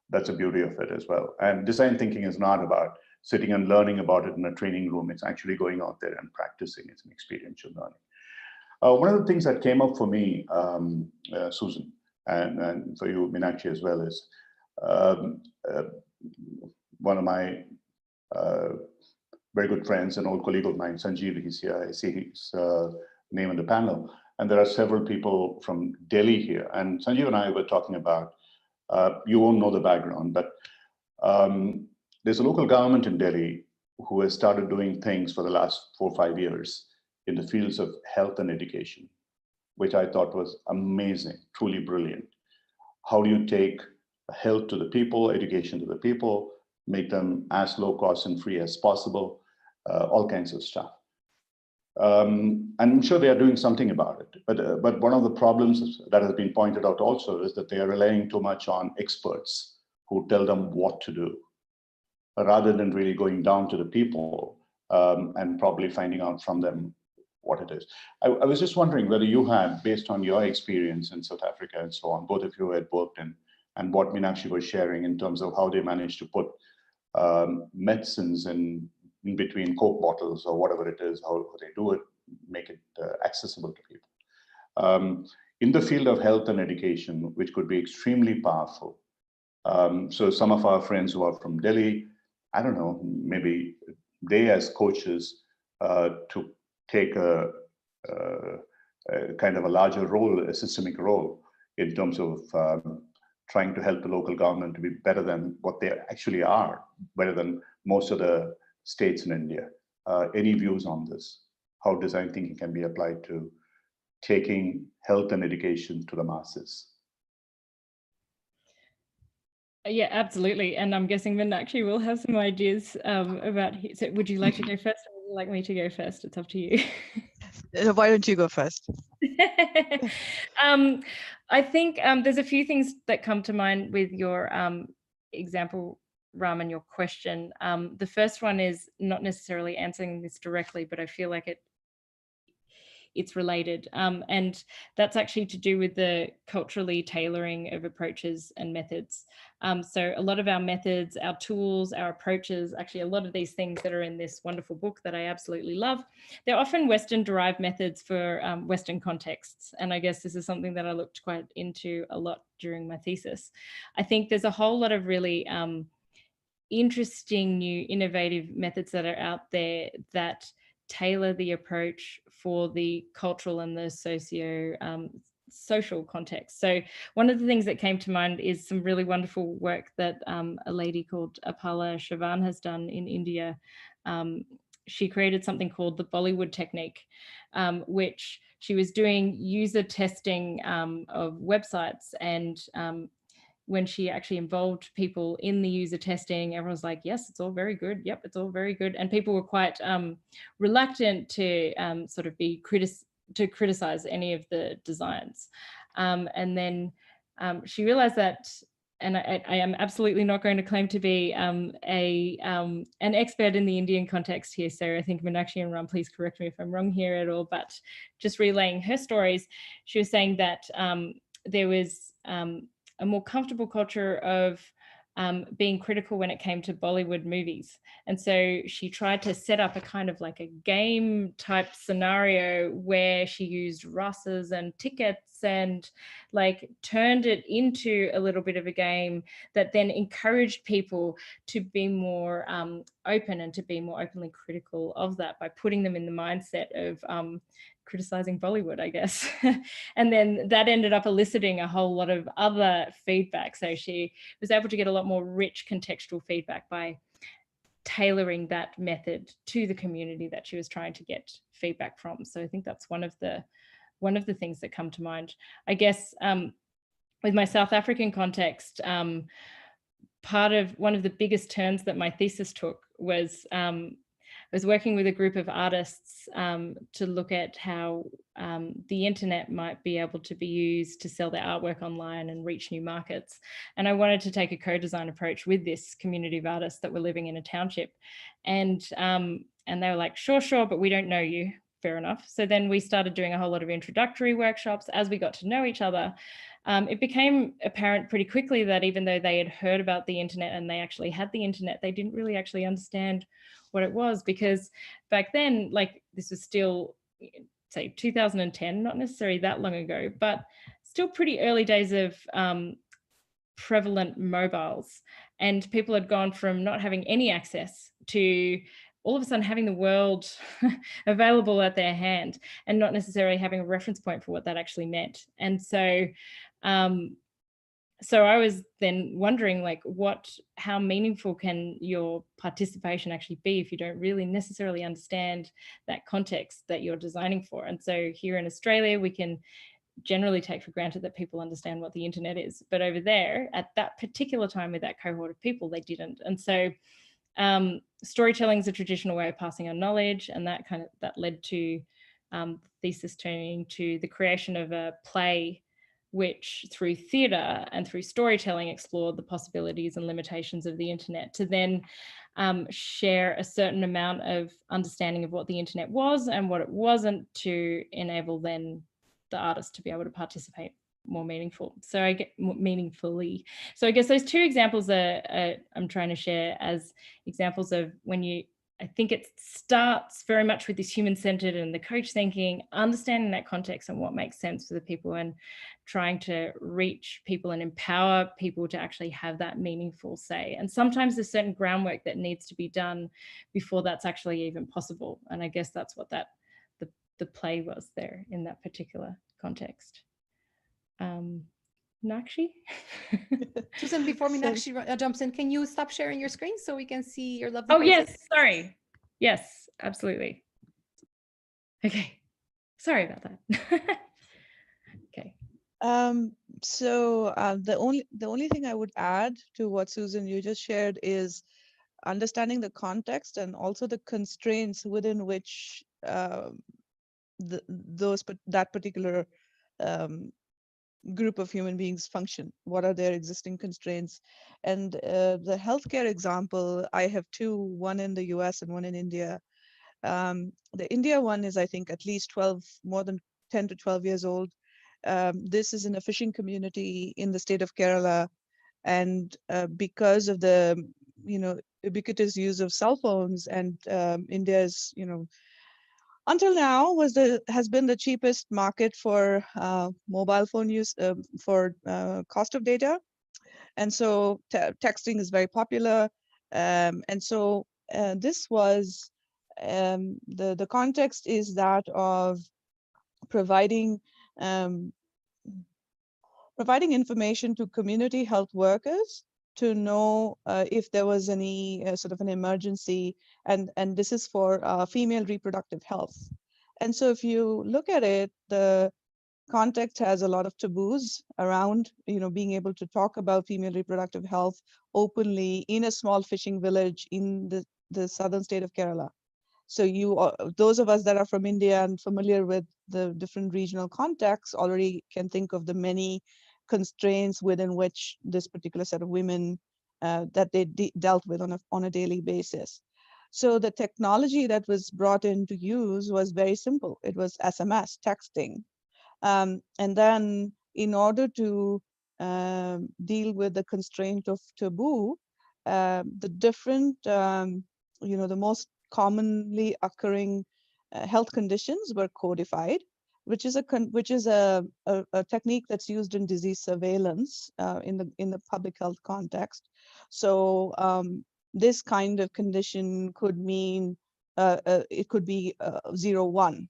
[SPEAKER 4] That's the beauty of it as well. And design thinking is not about sitting and learning about it in a training room. It's actually going out there and practicing. It's an experiential learning. One of the things that came up for me, Susan, and for you, Meenakshi, as well, is one of my very good friends, an old colleague of mine, Sanjeev, he's here. I see his name in the panel. And there are several people from Delhi here. And Sanjeev and I were talking about, you won't know the background, but there's a local government in Delhi who has started doing things for the last 4 or 5 years in the fields of health and education, which I thought was amazing, truly brilliant. How do you take health to the people, education to the people, make them as low cost and free as possible, all kinds of stuff. And I'm sure they are doing something about it. But one of the problems that has been pointed out also is that they are relying too much on experts who tell them what to do, rather than really going down to the people and probably finding out from them what it is. I was just wondering whether you had, based on your experience in South Africa and so on, both of you had worked in, and what Meenakshi was sharing in terms of how they managed to put medicines in between Coke bottles or whatever it is, how they do it, make it accessible to people. In the field of health and education, which could be extremely powerful. So some of our friends who are from Delhi, I don't know, maybe they as coaches to take a kind of a larger role, a systemic role in terms of trying to help the local government to be better than what they actually are, better than most of the states in India. Any views on this? How design thinking can be applied to taking health and education to the masses?
[SPEAKER 1] Yeah, absolutely. And I'm guessing Meenakshi will have some ideas about, so would you like to go first, or would you like me to go first? It's up to you.
[SPEAKER 3] Why don't you go first?
[SPEAKER 1] I think there's a few things that come to mind with your example, Ram, and your question. The first one is not necessarily answering this directly, but I feel like it's related. And that's actually to do with the culturally tailoring of approaches and methods. So a lot of our methods, our tools, our approaches, actually a lot of these things that are in this wonderful book that I absolutely love, they're often Western derived methods for Western contexts. And I guess this is something that I looked quite into a lot during my thesis. I think there's a whole lot of really interesting new innovative methods that are out there that tailor the approach for the cultural and the social context. So one of the things that came to mind is some really wonderful work that a lady called Apala Chavan has done in India. She created something called the Bollywood technique, which she was doing user testing of websites, and when she actually involved people in the user testing, everyone's like, yes, it's all very good. Yep, it's all very good. And people were quite reluctant to sort of criticize any of the designs. And then she realized that, and I am absolutely not going to claim to be an expert in the Indian context here. So I think Meenakshi and Ram, please correct me if I'm wrong here at all, but just relaying her stories, she was saying that there was a more comfortable culture of being critical when it came to Bollywood movies. And so she tried to set up a kind of like a game type scenario where she used Russes and tickets and like turned it into a little bit of a game that then encouraged people to be more open and to be more openly critical of that by putting them in the mindset of criticizing Bollywood, I guess. And then that ended up eliciting a whole lot of other feedback. So she was able to get a lot more rich contextual feedback by tailoring that method to the community that she was trying to get feedback from. So I think that's one of the things that come to mind. I guess with my South African context, one of the biggest turns that my thesis took was I was working with a group of artists to look at how the internet might be able to be used to sell their artwork online and reach new markets. And I wanted to take a co-design approach with this community of artists that were living in a township. And they were like, sure, but we don't know you. Fair enough. So then we started doing a whole lot of introductory workshops. As we got to know each other, it became apparent pretty quickly that even though they had heard about the internet and they actually had the internet, they didn't really actually understand what it was, because back then, like, this was still, say, 2010, not necessarily that long ago, but still pretty early days of prevalent mobiles. And people had gone from not having any access to all of a sudden having the world available at their hand and not necessarily having a reference point for what that actually meant. And so so I was then wondering, like, how meaningful can your participation actually be if you don't really necessarily understand that context that you're designing for? And so here in Australia, we can generally take for granted that people understand what the internet is. But over there, at that particular time with that cohort of people, they didn't. And so storytelling is a traditional way of passing on knowledge, and that led to thesis turning to the creation of a play which through theatre and through storytelling explored the possibilities and limitations of the internet, to then share a certain amount of understanding of what the internet was and what it wasn't, to enable then the artist to be able to participate more meaningfully. So I guess those two examples I'm trying to share as examples of when I think it starts very much with this human-centered and the coach thinking, understanding that context and what makes sense for the people, and trying to reach people and empower people to actually have that meaningful say. And sometimes there's certain groundwork that needs to be done before that's actually even possible. And I guess that's what the play was there in that particular context. Nakshi?
[SPEAKER 2] Susan, before Meenakshi jumps in, can you stop sharing your screen so we can see your lovely
[SPEAKER 1] faces?
[SPEAKER 2] Yes,
[SPEAKER 1] sorry. Yes, absolutely. Okay, sorry about that. Okay.
[SPEAKER 3] So the only thing I would add to what Susan you just shared is understanding the context and also the constraints within which that particular group of human beings function. What are their existing constraints? And the healthcare example, I have two, one in the US and one in India. The India one is, I think, at least more than 10 to 12 years old. This is in a fishing community in the state of Kerala. And because of the, ubiquitous use of cell phones, and India's, until now has been the cheapest market for mobile phone use for cost of data. And so texting is very popular. And so this was, the context is that of providing information to community health workers to know if there was any sort of an emergency, and this is for female reproductive health. And so if you look at it, the context has a lot of taboos around, being able to talk about female reproductive health openly in a small fishing village in the southern state of Kerala. So those of us that are from India and familiar with the different regional contexts already can think of the many constraints within which this particular set of women that they dealt with on a daily basis. So the technology that was brought into use was very simple. It was SMS, texting. And then in order to deal with the constraint of taboo, the different, the most commonly occurring health conditions were codified, which is a technique that's used in disease surveillance in the public health context. So this kind of condition could mean it could be 0-1.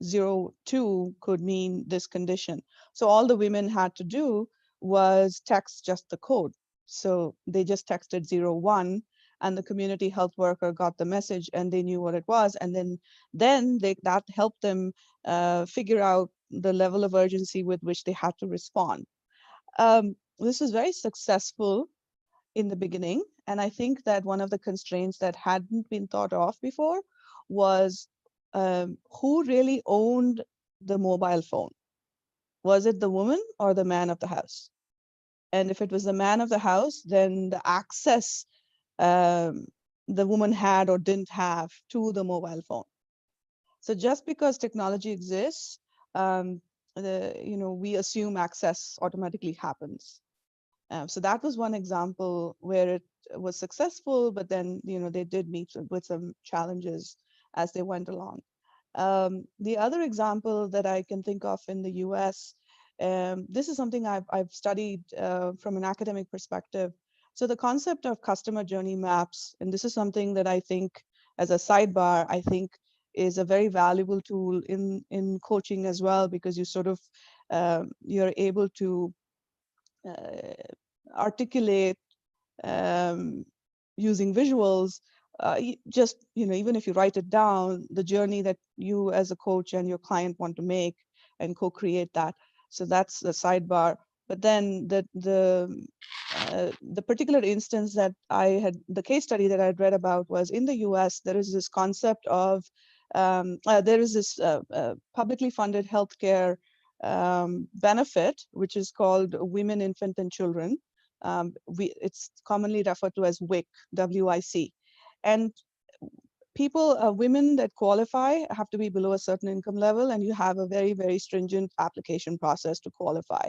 [SPEAKER 3] 0-2 could mean this condition. So all the women had to do was text just the code. So they just texted 0-1, and the community health worker got the message and they knew what it was. And then that helped them figure out the level of urgency with which they had to respond. This was very successful in the beginning. And I think that one of the constraints that hadn't been thought of before was who really owned the mobile phone? Was it the woman or the man of the house? And if it was the man of the house, then the access the woman had or didn't have to the mobile phone. So just because technology exists, we assume access automatically happens. So that was one example where it was successful, but then they did meet with some challenges as they went along. The other example that I can think of in the US, this is something I've studied from an academic perspective. So the concept of customer journey maps, and this is something that I think, as a sidebar, I think is a very valuable tool in coaching as well, because you sort of you're able to articulate using visuals, just even if you write it down, the journey that you as a coach and your client want to make, and co-create that. So that's the sidebar. But then the particular instance that the case study that I'd read about was in the US. There is this concept of there is this publicly funded healthcare benefit, which is called Women, Infant, and Children. It's commonly referred to as WIC, W-I-C. And women that qualify have to be below a certain income level, and you have a very, very stringent application process to qualify.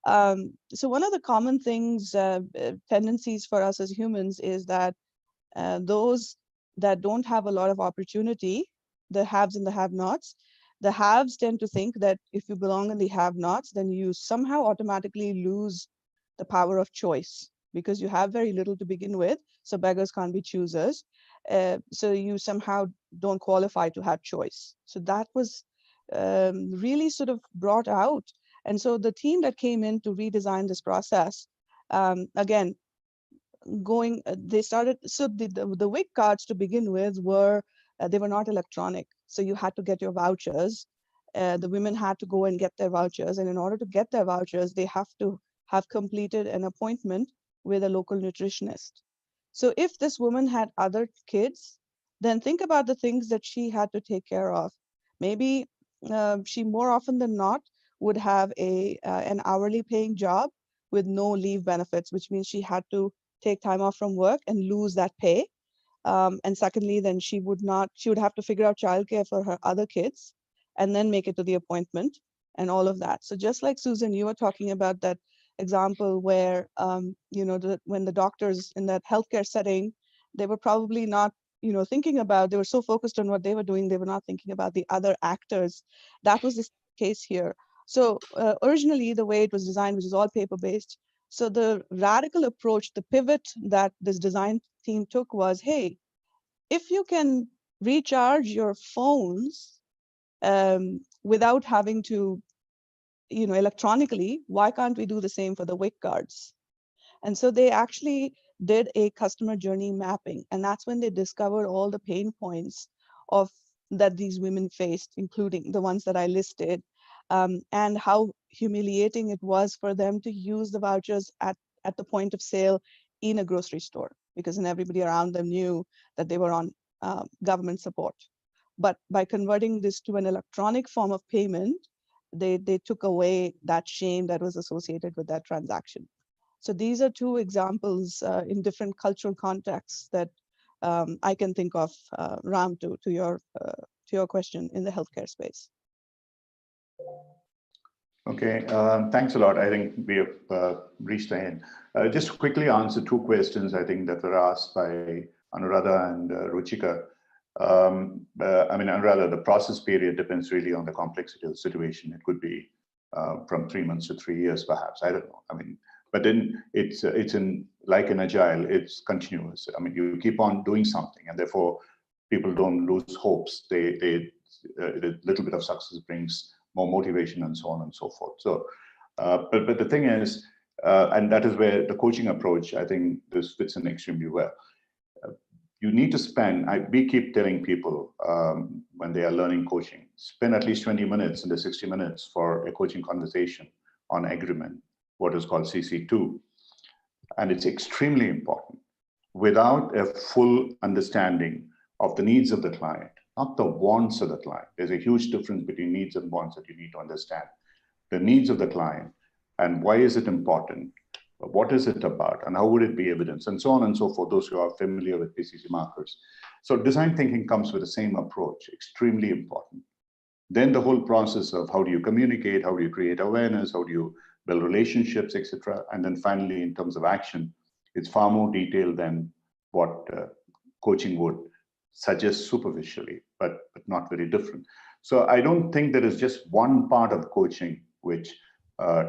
[SPEAKER 3] So one of the common things, tendencies for us as humans is that those that don't have a lot of opportunity, the haves and the have-nots, the haves tend to think that if you belong in the have-nots, then you somehow automatically lose the power of choice because you have very little to begin with. So beggars can't be choosers. So you somehow don't qualify to have choice. So that was really sort of brought out. And so the team that came in to redesign this process, again, they started, so the WIC cards to begin with were, they were not electronic. So you had to get your vouchers. The women had to go and get their vouchers. And in order to get their vouchers, they have to have completed an appointment with a local nutritionist. So if this woman had other kids, then think about the things that she had to take care of. Maybe she more often than not would have an hourly paying job with no leave benefits, which means she had to take time off from work and lose that pay. And secondly, then she would have to figure out childcare for her other kids and then make it to the appointment and all of that. So just like Susan, you were talking about that example where, when the doctors in that healthcare setting, they were probably not, thinking about, they were so focused on what they were doing, they were not thinking about the other actors. That was the case here. So originally the way it was designed, which is all paper-based, so the radical approach, the pivot that this design team took was, hey, if you can recharge your phones without having to, electronically, why can't we do the same for the WIC cards? And so they actually did a customer journey mapping. And that's when they discovered all the pain points that these women faced, including the ones that I listed, and how humiliating it was for them to use the vouchers at the point of sale in a grocery store, because then everybody around them knew that they were on government support. But by converting this to an electronic form of payment, they took away that shame that was associated with that transaction. So these are two examples in different cultural contexts that I can think of, Ram, to your question in the healthcare space.
[SPEAKER 4] Okay, thanks a lot. I think we have reached the end. Just to quickly answer two questions, I think, that were asked by Anuradha and Ruchika. I mean, Anuradha, the process period depends really on the complexity of the situation. It could be from 3 months to 3 years, perhaps. I don't know. I mean, but then it's in like in Agile, it's continuous. I mean, you keep on doing something, and therefore people don't lose hopes. A little bit of success brings more motivation and so on and so forth. So, but the thing is, and that is where the coaching approach, I think this fits in extremely well. You need to spend, we keep telling people when they are learning coaching, spend at least 20 minutes in the 60 minutes for a coaching conversation on agreement, what is called CC2. And it's extremely important. Without a full understanding of the needs of the client, not the wants of the client. There's a huge difference between needs and wants that you need to understand. The needs of the client and why is it important? What is it about? And how would it be evidenced? And so on and so forth, those who are familiar with PCC markers. So design thinking comes with the same approach, extremely important. Then the whole process of how do you communicate, how do you create awareness, how do you build relationships, etc. And then finally, in terms of action, it's far more detailed than what coaching would suggest superficially, but not very different. So I don't think there is just one part of coaching which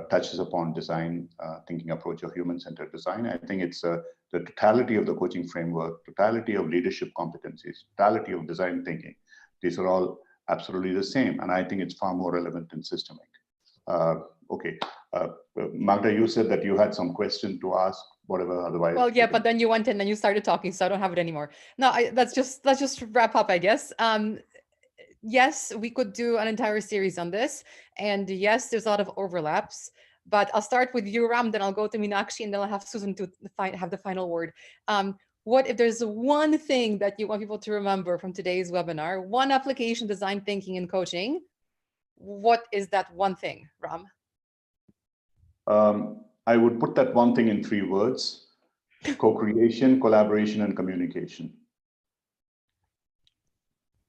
[SPEAKER 4] touches upon design thinking approach of human-centered design. I think it's the totality of the coaching framework, totality of leadership competencies, totality of design thinking. These are all absolutely the same, and I think it's far more relevant and systemic. Okay, Magda, you said that you had some question to ask, whatever, otherwise.
[SPEAKER 2] Well, yeah, but then you went in and you started talking, so I don't have it anymore. No, let's just wrap up, I guess. Yes, we could do an entire series on this, and yes, there's a lot of overlaps. But I'll start with you, Ram, then I'll go to Meenakshi, and then I'll have Susan to have the final word. What if there's one thing that you want people to remember from today's webinar, one application design thinking and coaching? What is that one thing, Ram?
[SPEAKER 4] I would put that one thing in 3 words: co-creation, collaboration, and communication.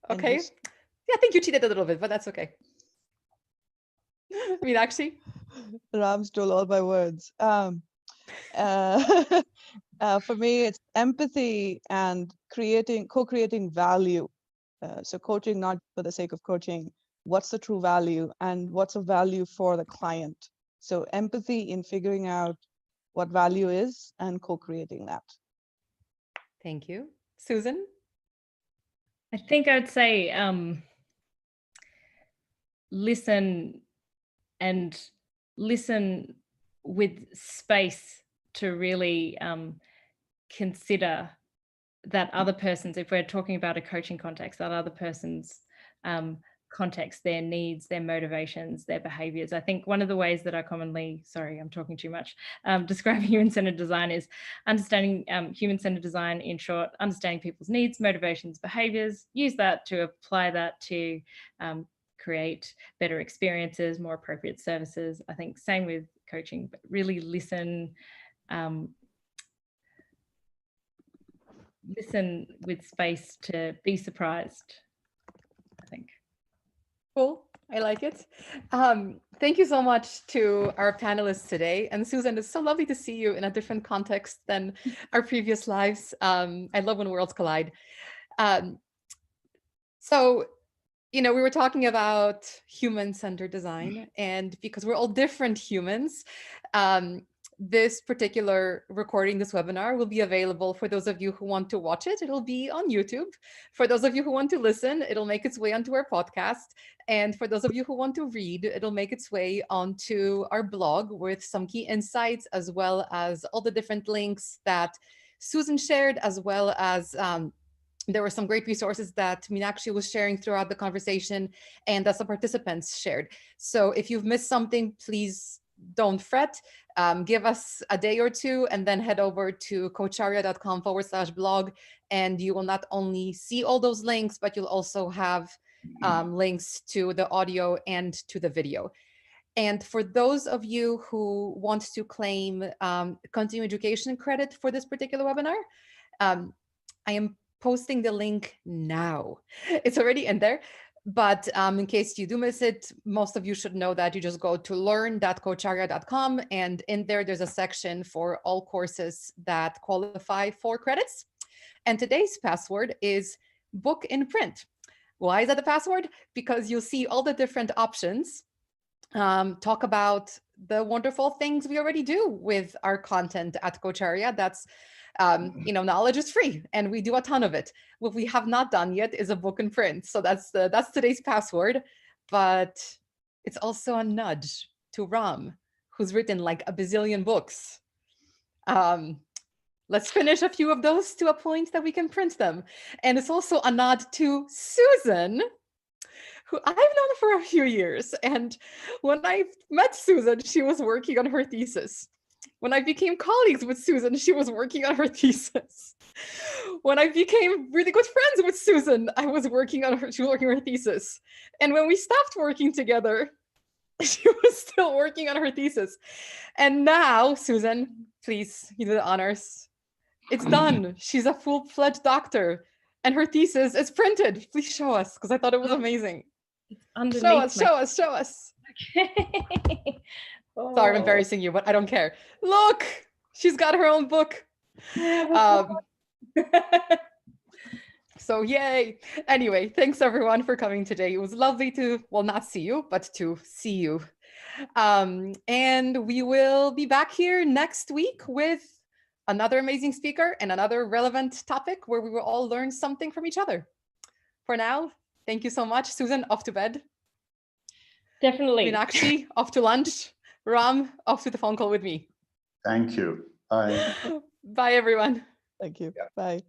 [SPEAKER 2] Okay. Yeah, I think you cheated a little bit, but that's okay. Meenakshi?
[SPEAKER 3] Ram stole all my words. For me, it's empathy and co-creating value. So coaching not for the sake of coaching. What's the true value and what's a value for the client? So empathy in figuring out what value is and co-creating that.
[SPEAKER 2] Thank you. Susan?
[SPEAKER 1] I think I'd say listen with space to really consider that other person's, if we're talking about a coaching context, that other person's context, their needs, their motivations, their behaviors. I think one of the ways that I commonly, sorry, I'm talking too much, describing human-centered design is understanding human-centered design, in short, understanding people's needs, motivations, behaviors, use that to apply that to create better experiences, more appropriate services. I think same with coaching, but really listen with space to be surprised, I think.
[SPEAKER 2] Cool. I like it. Thank you so much to our panelists today. And Susan, it's so lovely to see you in a different context than our previous lives. I love when worlds collide. So, you know, we were talking about human-centered design, and because we're all different humans, this particular recording, this webinar, will be available for those of you who want to watch it. It'll be on YouTube. For those of you who want to listen, it'll make its way onto our podcast. And for those of you who want to read, it'll make its way onto our blog with some key insights, as well as all the different links that Susan shared, as well as there were some great resources that Meenakshi was sharing throughout the conversation and that some participants shared. So if you've missed something, please don't fret. Give us a day or two and then head over to coacharya.com/blog, and you will not only see all those links, but you'll also have links to the audio and to the video. And for those of you who want to claim continuing education credit for this particular webinar, I am posting the link now. It's already in there. But in case you do miss it, most of you should know that you just go to learn.coacharya.com, and in there's a section for all courses that qualify for credits. And today's password is book in print. Why is that the password? Because you'll see all the different options talk about the wonderful things we already do with our content at Coacharya. That's knowledge is free, and we do a ton of it. What we have not done yet is a book in print. So that's today's password. But it's also a nudge to Ram, who's written like a bazillion books. Let's finish a few of those to a point that we can print them. And it's also a nod to Susan, who I've known for a few years. And when I met Susan, she was working on her thesis. When I became colleagues with Susan, she was working on her thesis. When I became really good friends with Susan, she was working on her thesis. And when we stopped working together, she was still working on her thesis. And now, Susan, please, you do the honors. It's done. She's a full-fledged doctor, and her thesis is printed. Please show us, because I thought it was amazing. Show us.
[SPEAKER 1] Okay. Oh.
[SPEAKER 2] Sorry, I'm embarrassing you, but I don't care. Look, she's got her own book. So yay. Anyway, thanks everyone for coming today. It was lovely to, well, not see you, but to see you. And we will be back here next week with another amazing speaker and another relevant topic where we will all learn something from each other. For now, thank you so much. Susan, off to bed.
[SPEAKER 1] Definitely.
[SPEAKER 2] Meenakshi, off to lunch. Ram, off to the phone call with me.
[SPEAKER 4] Thank you. Bye.
[SPEAKER 2] Bye, everyone.
[SPEAKER 3] Thank you. Bye.